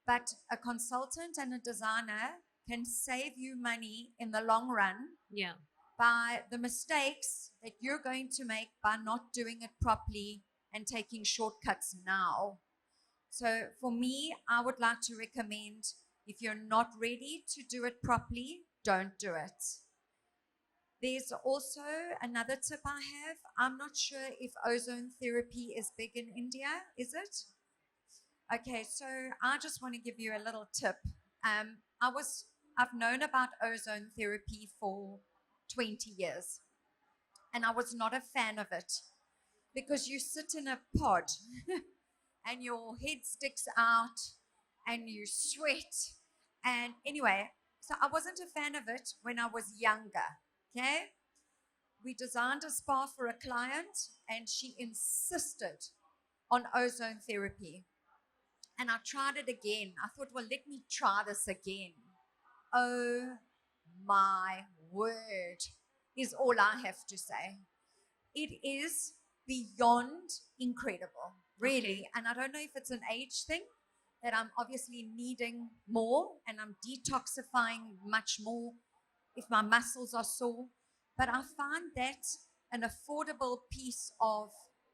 But a consultant and a designer can save you money in the long run. Yeah. By the mistakes that you're going to make by not doing it properly and taking shortcuts now. So for me, I would like to recommend, if you're not ready to do it properly, don't do it. There's also another tip I have. I'm not sure if ozone therapy is big in India, is it? Okay, so I just want to give you a little tip. I've known about ozone therapy for 20 years, and I was not a fan of it. because you sit in a pod and your head sticks out and you sweat. And anyway, so I wasn't a fan of it when I was younger. Okay. We designed a spa for a client and she insisted on ozone therapy. And I tried it again. I thought, well, let me try this again. Oh my word, is all I have to say. It is beyond incredible, really. Okay. And I don't know if it's an age thing that I'm obviously needing more and I'm detoxifying much more if my muscles are sore. But I find that an affordable piece of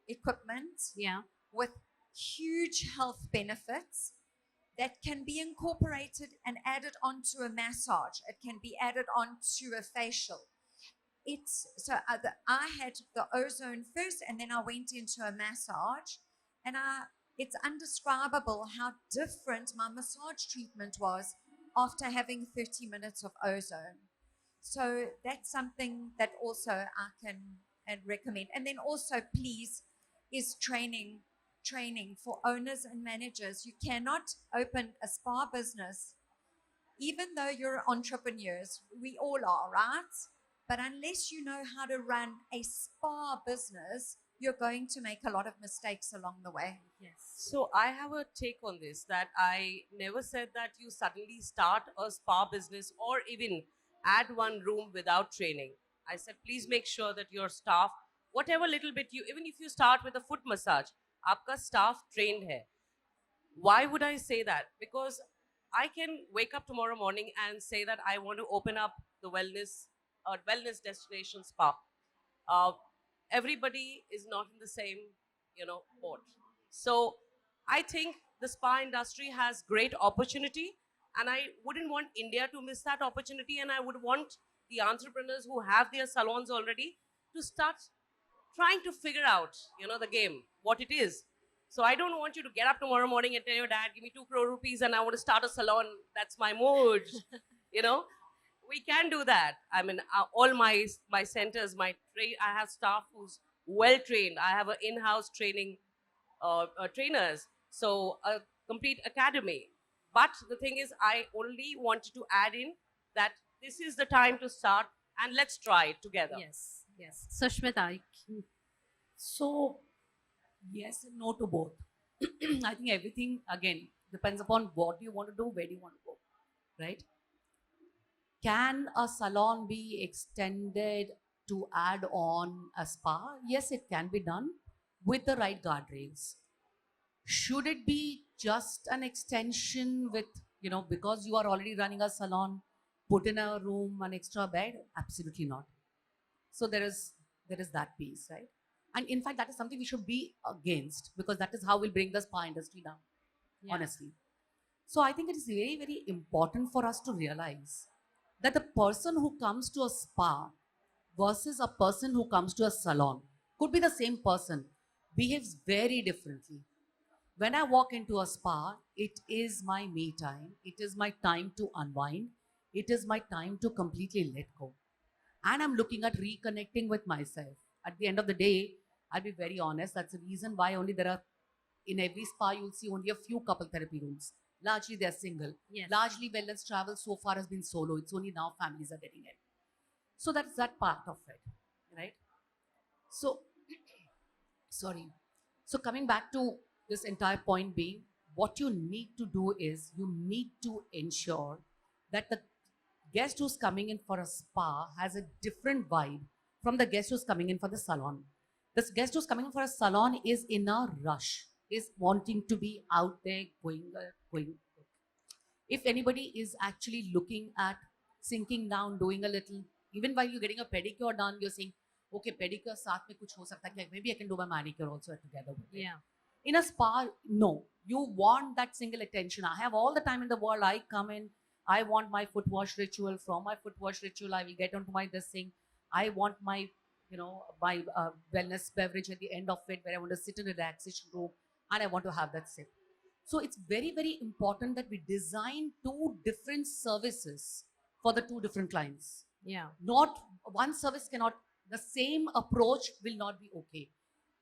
equipment Yeah. with huge health benefits that can be incorporated and added onto a massage. It can be added onto a facial. It's so I had the ozone first, and then I went into a massage, and it's undescribable how different my massage treatment was after having 30 minutes of ozone. So that's something that also I can and recommend. And then also, please, is training for owners and managers. You cannot open a spa business, even though you're entrepreneurs. We all are, right? But unless you know how to run a spa business, you're going to make a lot of mistakes along the way. Yes. So I have a take on this, that I never said that you suddenly start a spa business or even add one room without training. I said, please make sure that your staff, whatever little bit you, even if you start with a foot massage, आपका staff trained hai. Why would I say that? Because I can wake up tomorrow morning and say that I want to open up the wellness destination spa. Uh, everybody is not in the same, boat. So I think the spa industry has great opportunity, and I wouldn't want India to miss that opportunity. And I would want the entrepreneurs who have their salons already to start trying to figure out, the game, what it is. So I don't want you to get up tomorrow morning and tell your dad, give me 2 crore rupees and I want to start a salon. That's my mood. you know, we can do that. I mean, all my centers, I have staff who's well trained. I have an in-house training trainers, so a complete academy. But the thing is, I only wanted to add in that this is the time to start and let's try it together. Yes. Yes. Sushmita. So, yes and no to both. I think everything, again, depends upon what you want to do, where do you want to go, right? Can a salon be extended to add on a spa? Yes, it can be done with the right guardrails. Should it be just an extension with, because you are already running a salon, put in a room, an extra bed? Absolutely not. So there is that piece, right? And in fact, that is something we should be against, because that is how we'll bring the spa industry down, honestly. So I think it is very, very important for us to realize that the person who comes to a spa versus a person who comes to a salon could be the same person, behaves very differently. When I walk into a spa, it is my me time. It is my time to unwind. It is my time to completely let go. And I'm looking at reconnecting with myself. At the end of the day, I'll be very honest, that's the reason why only there are, in every spa, you'll see only a few couple therapy rooms. Largely, they're single. Yes. Largely, wellness travel so far has been solo. It's only now families are getting in. So that's that part of it, right? So, sorry. So coming back to this entire point being, what you need to do is you need to ensure that the guest who's coming in for a spa has a different vibe from the guest who's coming in for the salon. This guest who's coming in for a salon is in a rush, is wanting to be out there, going. If anybody is actually looking at sinking down, doing a little, even while you're getting a pedicure done, you're saying, okay, pedicure saath mein kuch ho sakta hai, maybe I can do my manicure also together with it. Yeah. In a spa, no. You want that single attention. I have all the time in the world. I come in, I want my foot wash ritual. From my foot wash ritual, I will get onto my this thing. I want my, my wellness beverage at the end of it, where I want to sit in a relaxation room and I want to have that sip. So it's very, very important that we design 2 different services for the 2 different clients. Yeah. Not one service cannot, the same approach will not be okay.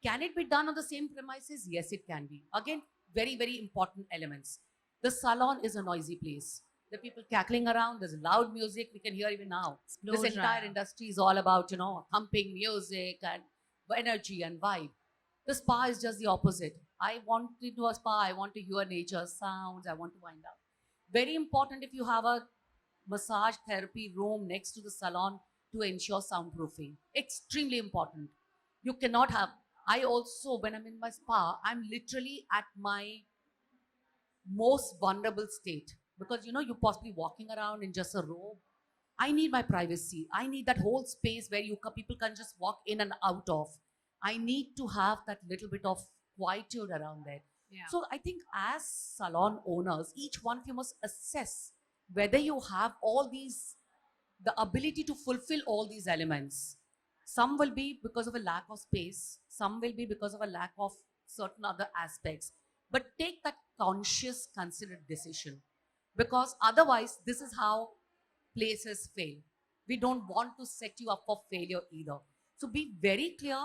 Can it be done on the same premises? Yes, it can be. Again, very, very important elements. The salon is a noisy place. The people cackling around, there's loud music, we can hear even now. This entire industry is all about, thumping music and energy and vibe. The spa is just the opposite. I want to do a spa, I want to hear nature sounds, I want to wind up. Very important if you have a massage therapy room next to the salon to ensure soundproofing. Extremely important. You cannot have. I also, when I'm in my spa, I'm literally at my most vulnerable state because you're possibly walking around in just a robe. I need my privacy. I need that whole space where people can just walk in and out of. I need to have that little bit of quietude around there. Yeah. So I think as salon owners, each one of you must assess whether you have all these, the ability to fulfill all these elements. Some will be because of a lack of space, some will be because of a lack of certain other aspects. But take that conscious, considered decision because otherwise, this is how places fail. We don't want to set you up for failure either. So be very clear.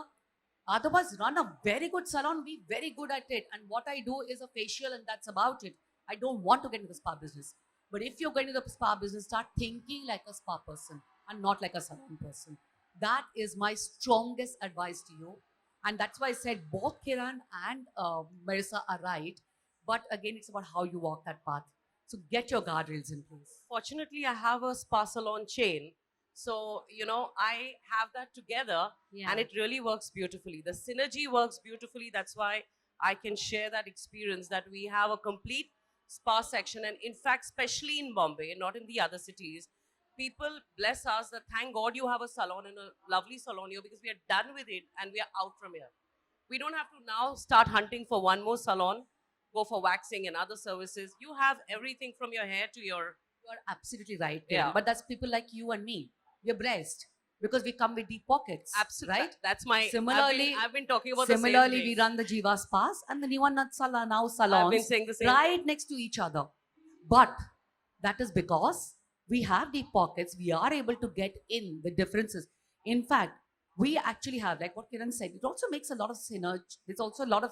Otherwise, run a very good salon, be very good at it. And what I do is a facial, and that's about it. I don't want to get into the spa business. But if you're going to the spa business, start thinking like a spa person and not like a salon person. That is my strongest advice to you. And that's why I said both Kiran and Marisa are right. But again, it's about how you walk that path. So get your guardrails in place. Fortunately, I have a spa salon chain. So, I have that together Yeah. and it really works beautifully. The synergy works beautifully. That's why I can share that experience that we have a complete spa section. And in fact, especially in Bombay, not in the other cities, people bless us that thank God you have a salon and a lovely salon here because we are done with it and we are out from here. We don't have to now start hunting for one more salon, go for waxing and other services. You have everything from your hair to your... You are absolutely right. Kiran. Yeah. But that's people like you and me. We're blessed because we come with deep pockets. Absolutely. Right? That's my... Similarly, I've been talking about Similarly, the same we thing. run the JIVA spas and the Niu&Nau I've been salons saying the same right next to each other. But that is because we have deep pockets. We are able to get in the differences. In fact, we actually have, like what Kiran said, it also makes a lot of synergy. There's also a lot of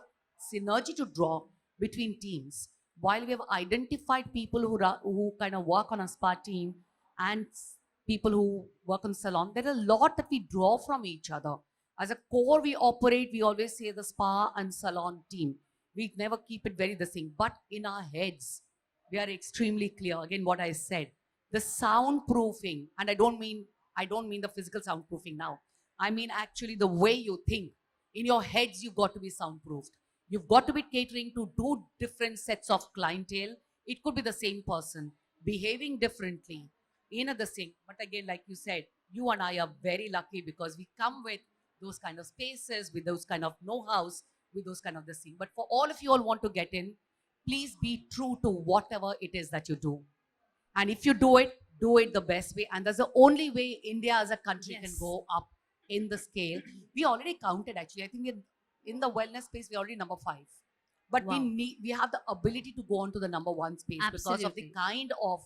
synergy to draw between teams. While we have identified people who kind of work on a spa team and people who work on salon, there are a lot that we draw from each other. As a core, we always say the spa and salon team. We never keep it very the same. But in our heads, we are extremely clear. Again, what I said, the soundproofing, and I don't mean the physical soundproofing now. I mean actually the way you think. In your heads, you've got to be soundproofed. You've got to be catering to two different sets of clientele. It could be the same person behaving differently in the same. But again, like you said, you and I are very lucky because we come with those kind of spaces, with those kind of know-hows, with those kind of this thing. But for all of you all want to get in, please be true to whatever it is that you do. And if you do it the best way. And that's the only way India as a country can Yes. go up in the scale. We already counted actually. I think we're in the wellness space, we're already number 5. But Wow. we have the ability to go on to the number 1 space because of the Absolutely. kind of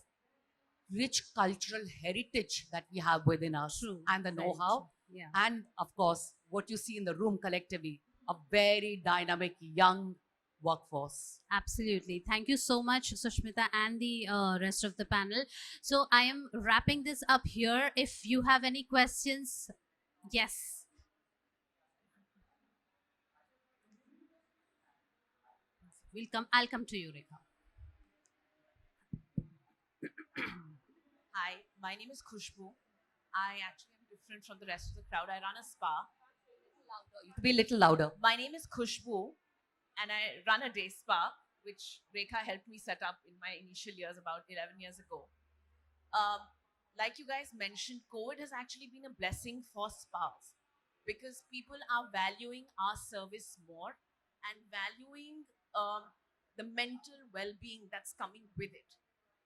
rich cultural heritage that we have within us True. and the Very know-how. true. Yeah. And of course, what you see in the room collectively, a very dynamic young workforce. Absolutely. Thank you so much, Sushmita, and the rest of the panel. So I am wrapping this up here. If you have any questions, yes. I'll come to you, Rekha. Hi, my name is Khushbu. I actually am different from the rest of the crowd. I run a spa. You could be a little louder. My name is Khushbu, and I run a day spa, which Rekha helped me set up in my initial years about 11 years ago. Like you guys mentioned, COVID has actually been a blessing for spas because people are valuing our service more and valuing the mental well-being that's coming with it.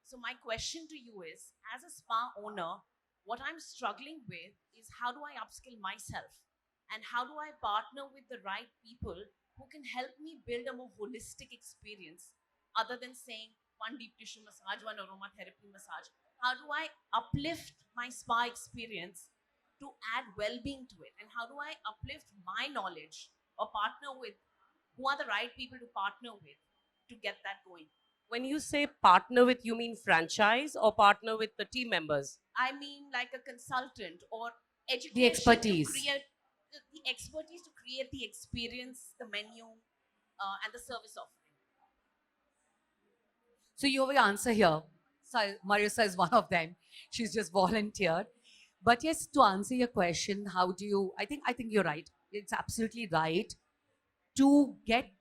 So my question to you is, as a spa owner, what I'm struggling with is how do I upskill myself? And how do I partner with the right people who can help me build a more holistic experience other than saying one deep tissue massage, one aromatherapy massage? How do I uplift my spa experience to add well-being to it? And how do I uplift my knowledge or partner with? Who are the right people to partner with to get that going? When you say partner with, you mean franchise or partner with the team members? I mean, like a consultant or education The expertise. to create the expertise to create the experience, the menu, and the service offering. So you have your answer here. So Marisa is one of them. She's just volunteered. But yes, to answer your question, how do you? I think you're right. It's absolutely right to get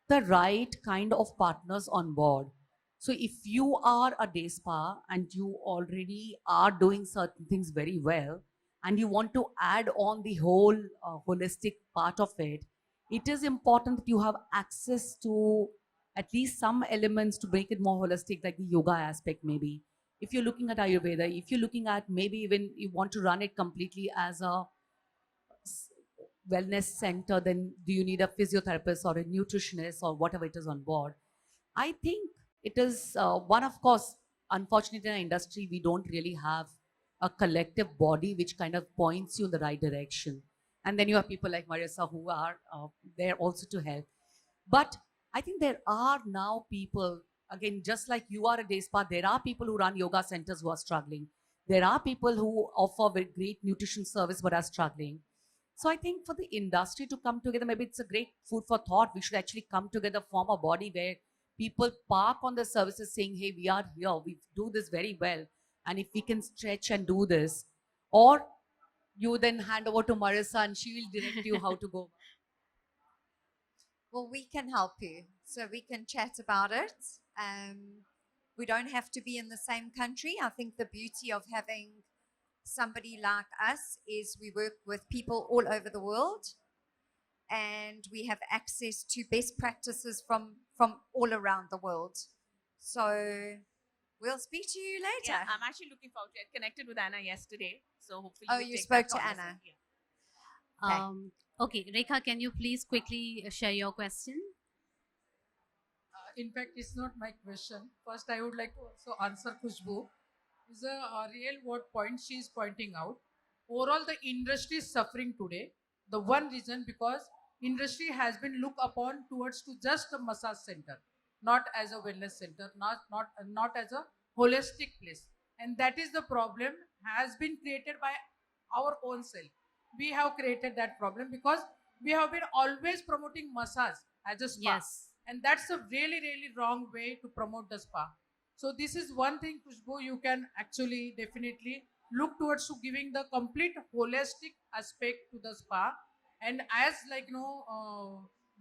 the right kind of partners on board. So if you are a day spa and you already are doing certain things very well, and you want to add on the whole holistic part of it, it is important that you have access to at least some elements to make it more holistic, like the yoga aspect maybe. If you're looking at Ayurveda, if you're looking at maybe even you want to run it completely as a wellness center, then do you need a physiotherapist or a nutritionist or whatever it is on board? I think it is one, of course, unfortunately in our industry, we don't really have a collective body which kind of points you in the right direction. And then you have people like Marisa who are there also to help. But I think there are now people, again, just like you are a day spa, there are people who run yoga centers who are struggling. There are people who offer a great nutrition service but are struggling. So I think for the industry to come together, maybe it's a great food for thought. We should actually come together, form a body where people park on the services saying, hey, we are here, we do this very well. And if we can stretch and do this, or you then hand over to Marisa and she will direct you how to go. Well, we can help you. So we can chat about it. We don't have to be in the same country. I think the beauty of having somebody like us is we work with people all over the world, and we have access to best practices from all around the world. So we'll speak to you later. Yeah, I'm actually looking forward to it. I connected with Anna yesterday, so hopefully. Oh, we'll you take spoke that to Anna. conversation. Yeah. Okay. Okay, Rekha, can you please quickly share your question? In fact, it's not my question. First, I would like to also answer Khushbu. Is a real what point she is pointing out. Overall, the industry is suffering today. The one reason because industry has been looked upon towards to just a massage center, not as a wellness center, not as a holistic place, and that is the problem has been created by our own self. We have created that problem because we have been always promoting massage as a spa. Yes. And that's a really, really wrong way to promote the spa. So this is one thing, Khushbu, you can actually definitely look towards to giving the complete holistic aspect to the spa. And as like,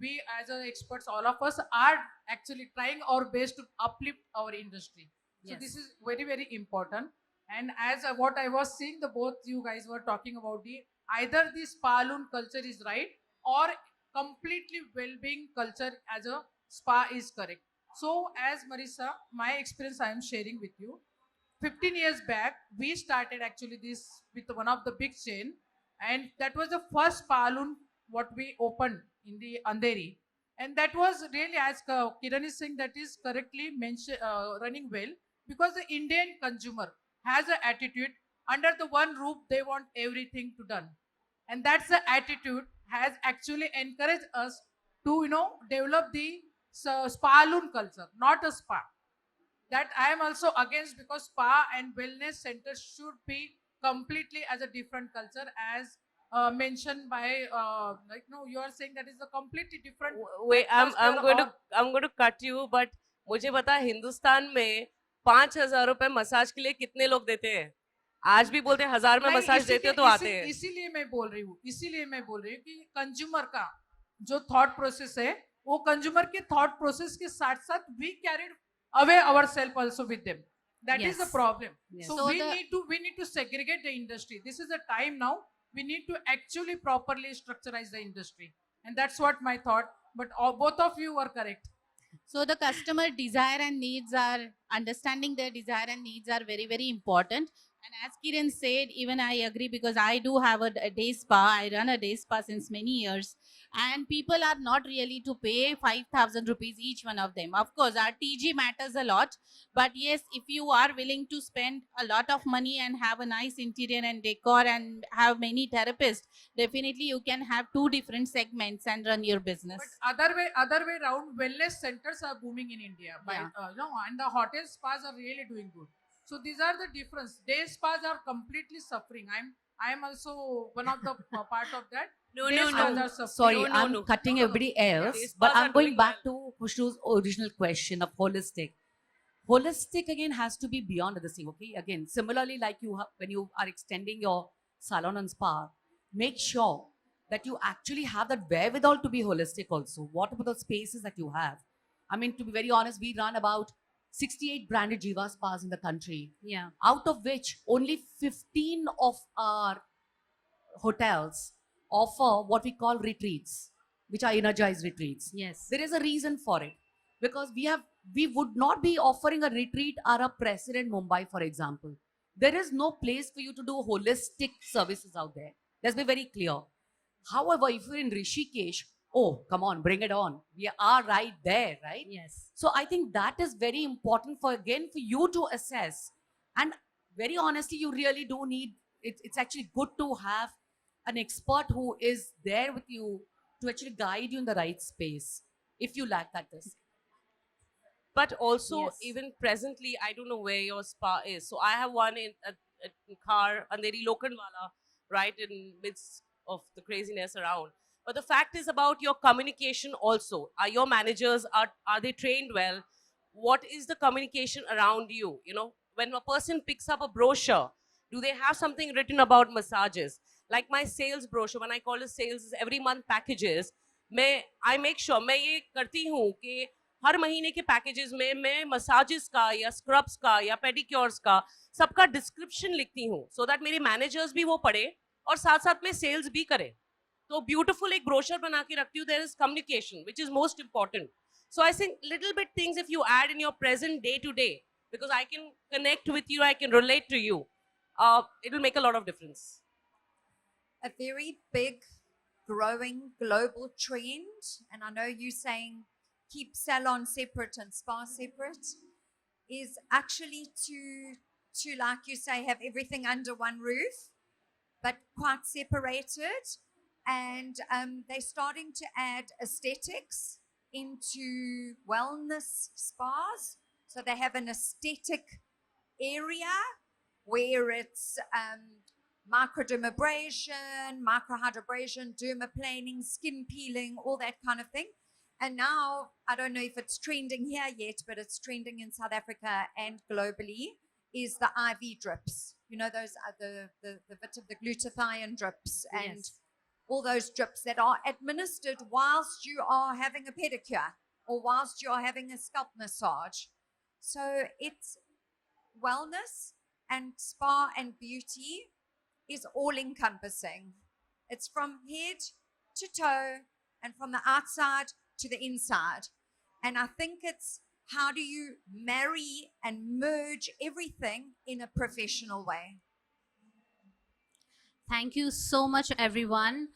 we as experts, all of us are actually trying our best to uplift our industry. So Yes. this is very, very important. And as what I was seeing, the both you guys were talking about the either the spa-loon culture is right or completely well-being culture as a spa is correct. So as Marisa, my experience I am sharing with you. 15 years back, we started actually this with one of the big chain, and that was the first spa-loon what we opened in the Andheri. And that was really, as Kiran is saying, that is correctly running well because the Indian consumer has an attitude under the one roof they want everything to done, and that's the attitude has actually encouraged us to develop the spa-loon culture, not a spa. That I am also against because spa and wellness centers should be completely as a different culture as mentioned by you are saying that is a completely different Wait, I'm atmosphere going to or- I'm going to cut you, but मुझे पता है हिंदुस्तान में 5,000 रुपए massage के लिए कितने लोग देते हैं? आज भी बोलते हैं 1,000 में नहीं, मसाज देते हो तो आते हैं. इसीलिए मैं बोल रही हूँ कि कंज्यूमर का जो थॉट प्रोसेस है वो कंज्यूमर के थॉट प्रोसेस के साथ साथ we carried away our self also with them. That is the Yes. problem. Yes. So, So we the- need to segregate the industry. This is the time now. We need to actually properly structurize the industry, and that's what my thought. But both of you are correct. So the customer desire and needs are understanding their desire and needs are very, very important. And as Kiran said, even I agree because I do have a day spa. I run a day spa since many years. And people are not really to pay 5,000 rupees each one of them. Of course, our TG matters a lot. But yes, if you are willing to spend a lot of money and have a nice interior and decor and have many therapists, definitely you can have two different segments and run your business. But other way around, wellness centers are booming in India. Yeah. And the hotel spas are really doing good. So these are the difference. Day spas are completely suffering. I'm also one of the part of that. No, Day no, spas no. are suffering. Sorry, No, no, I'm no. cutting No, no, no. everybody else, These but spas are I'm going doing back to Khushru's original question of holistic. Holistic again has to be beyond this thing, okay? Again, similarly, like you have, when you are extending your salon and spa, make sure that you actually have that wherewithal to be holistic also. What about the spaces that you have? I mean, to be very honest, we run about 68 branded Jiva spas in the country, Yeah. out of which only 15 of our hotels offer what we call retreats, which are energized retreats. Yes. There is a reason for it, because we would not be offering a retreat or a president Mumbai, for example. There is no place for you to do holistic services out there. Let's be very clear. However, if you're in Rishikesh, oh, come on, bring it on. We are right there, right? Yes. So I think that is very important for you to assess. And very honestly, you really do need it's actually good to have an expert who is there with you to actually guide you in the right space if you lack that this. But also, Yes. even presently, I don't know where your spa is. So I have one at Khar, Andheri Lokhandwala, right in midst of the craziness around. But the fact is about your communication also. Are your managers, are they trained well? What is the communication around you? You know, when a person picks up a brochure, do they have something written about massages? Like my sales brochure, when I call it sales, is every month packages. I make sure, मैं ये करती हूँ कि हर महीने के packages में मैं massages का या स्क्रब्स का या पेडिक्योर्स का सबका डिस्क्रिप्शन लिखती हूँ सो दैट मेरे मैनेजर्स भी वो पढ़े और साथ साथ में सेल्स भी करें तो ब्यूटीफुल एक ब्रोशर बना के रखती हूँ there is communication which is most important so I think little bit things if you add in your present day to day because I can connect with you I can relate to you it will make a lot of difference A very big, growing global trend, and I know you saying keep salon separate and spa separate, is actually to like you say have everything under one roof, but quite separated. And they're starting to add aesthetics into wellness spas, so they have an aesthetic area where it's microdermabrasion, microhydrobrasion, dermaplaning, skin peeling, all that kind of thing. And now, I don't know if it's trending here yet, but it's trending in South Africa and globally, is the IV drips. You know, those are the glutathione drips and Yes. all those drips that are administered whilst you are having a pedicure or whilst you are having a scalp massage. So it's wellness and spa and beauty is all encompassing. It's from head to toe and from the outside to the inside. And I think it's how do you marry and merge everything in a professional way. Thank you so much, everyone.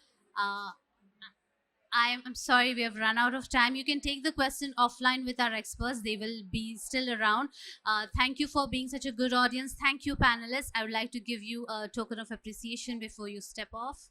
I'm sorry we have run out of time. You can take the question offline with our experts. They will be still around. Thank you for being such a good audience. Thank you, panelists. I would like to give you a token of appreciation before you step off.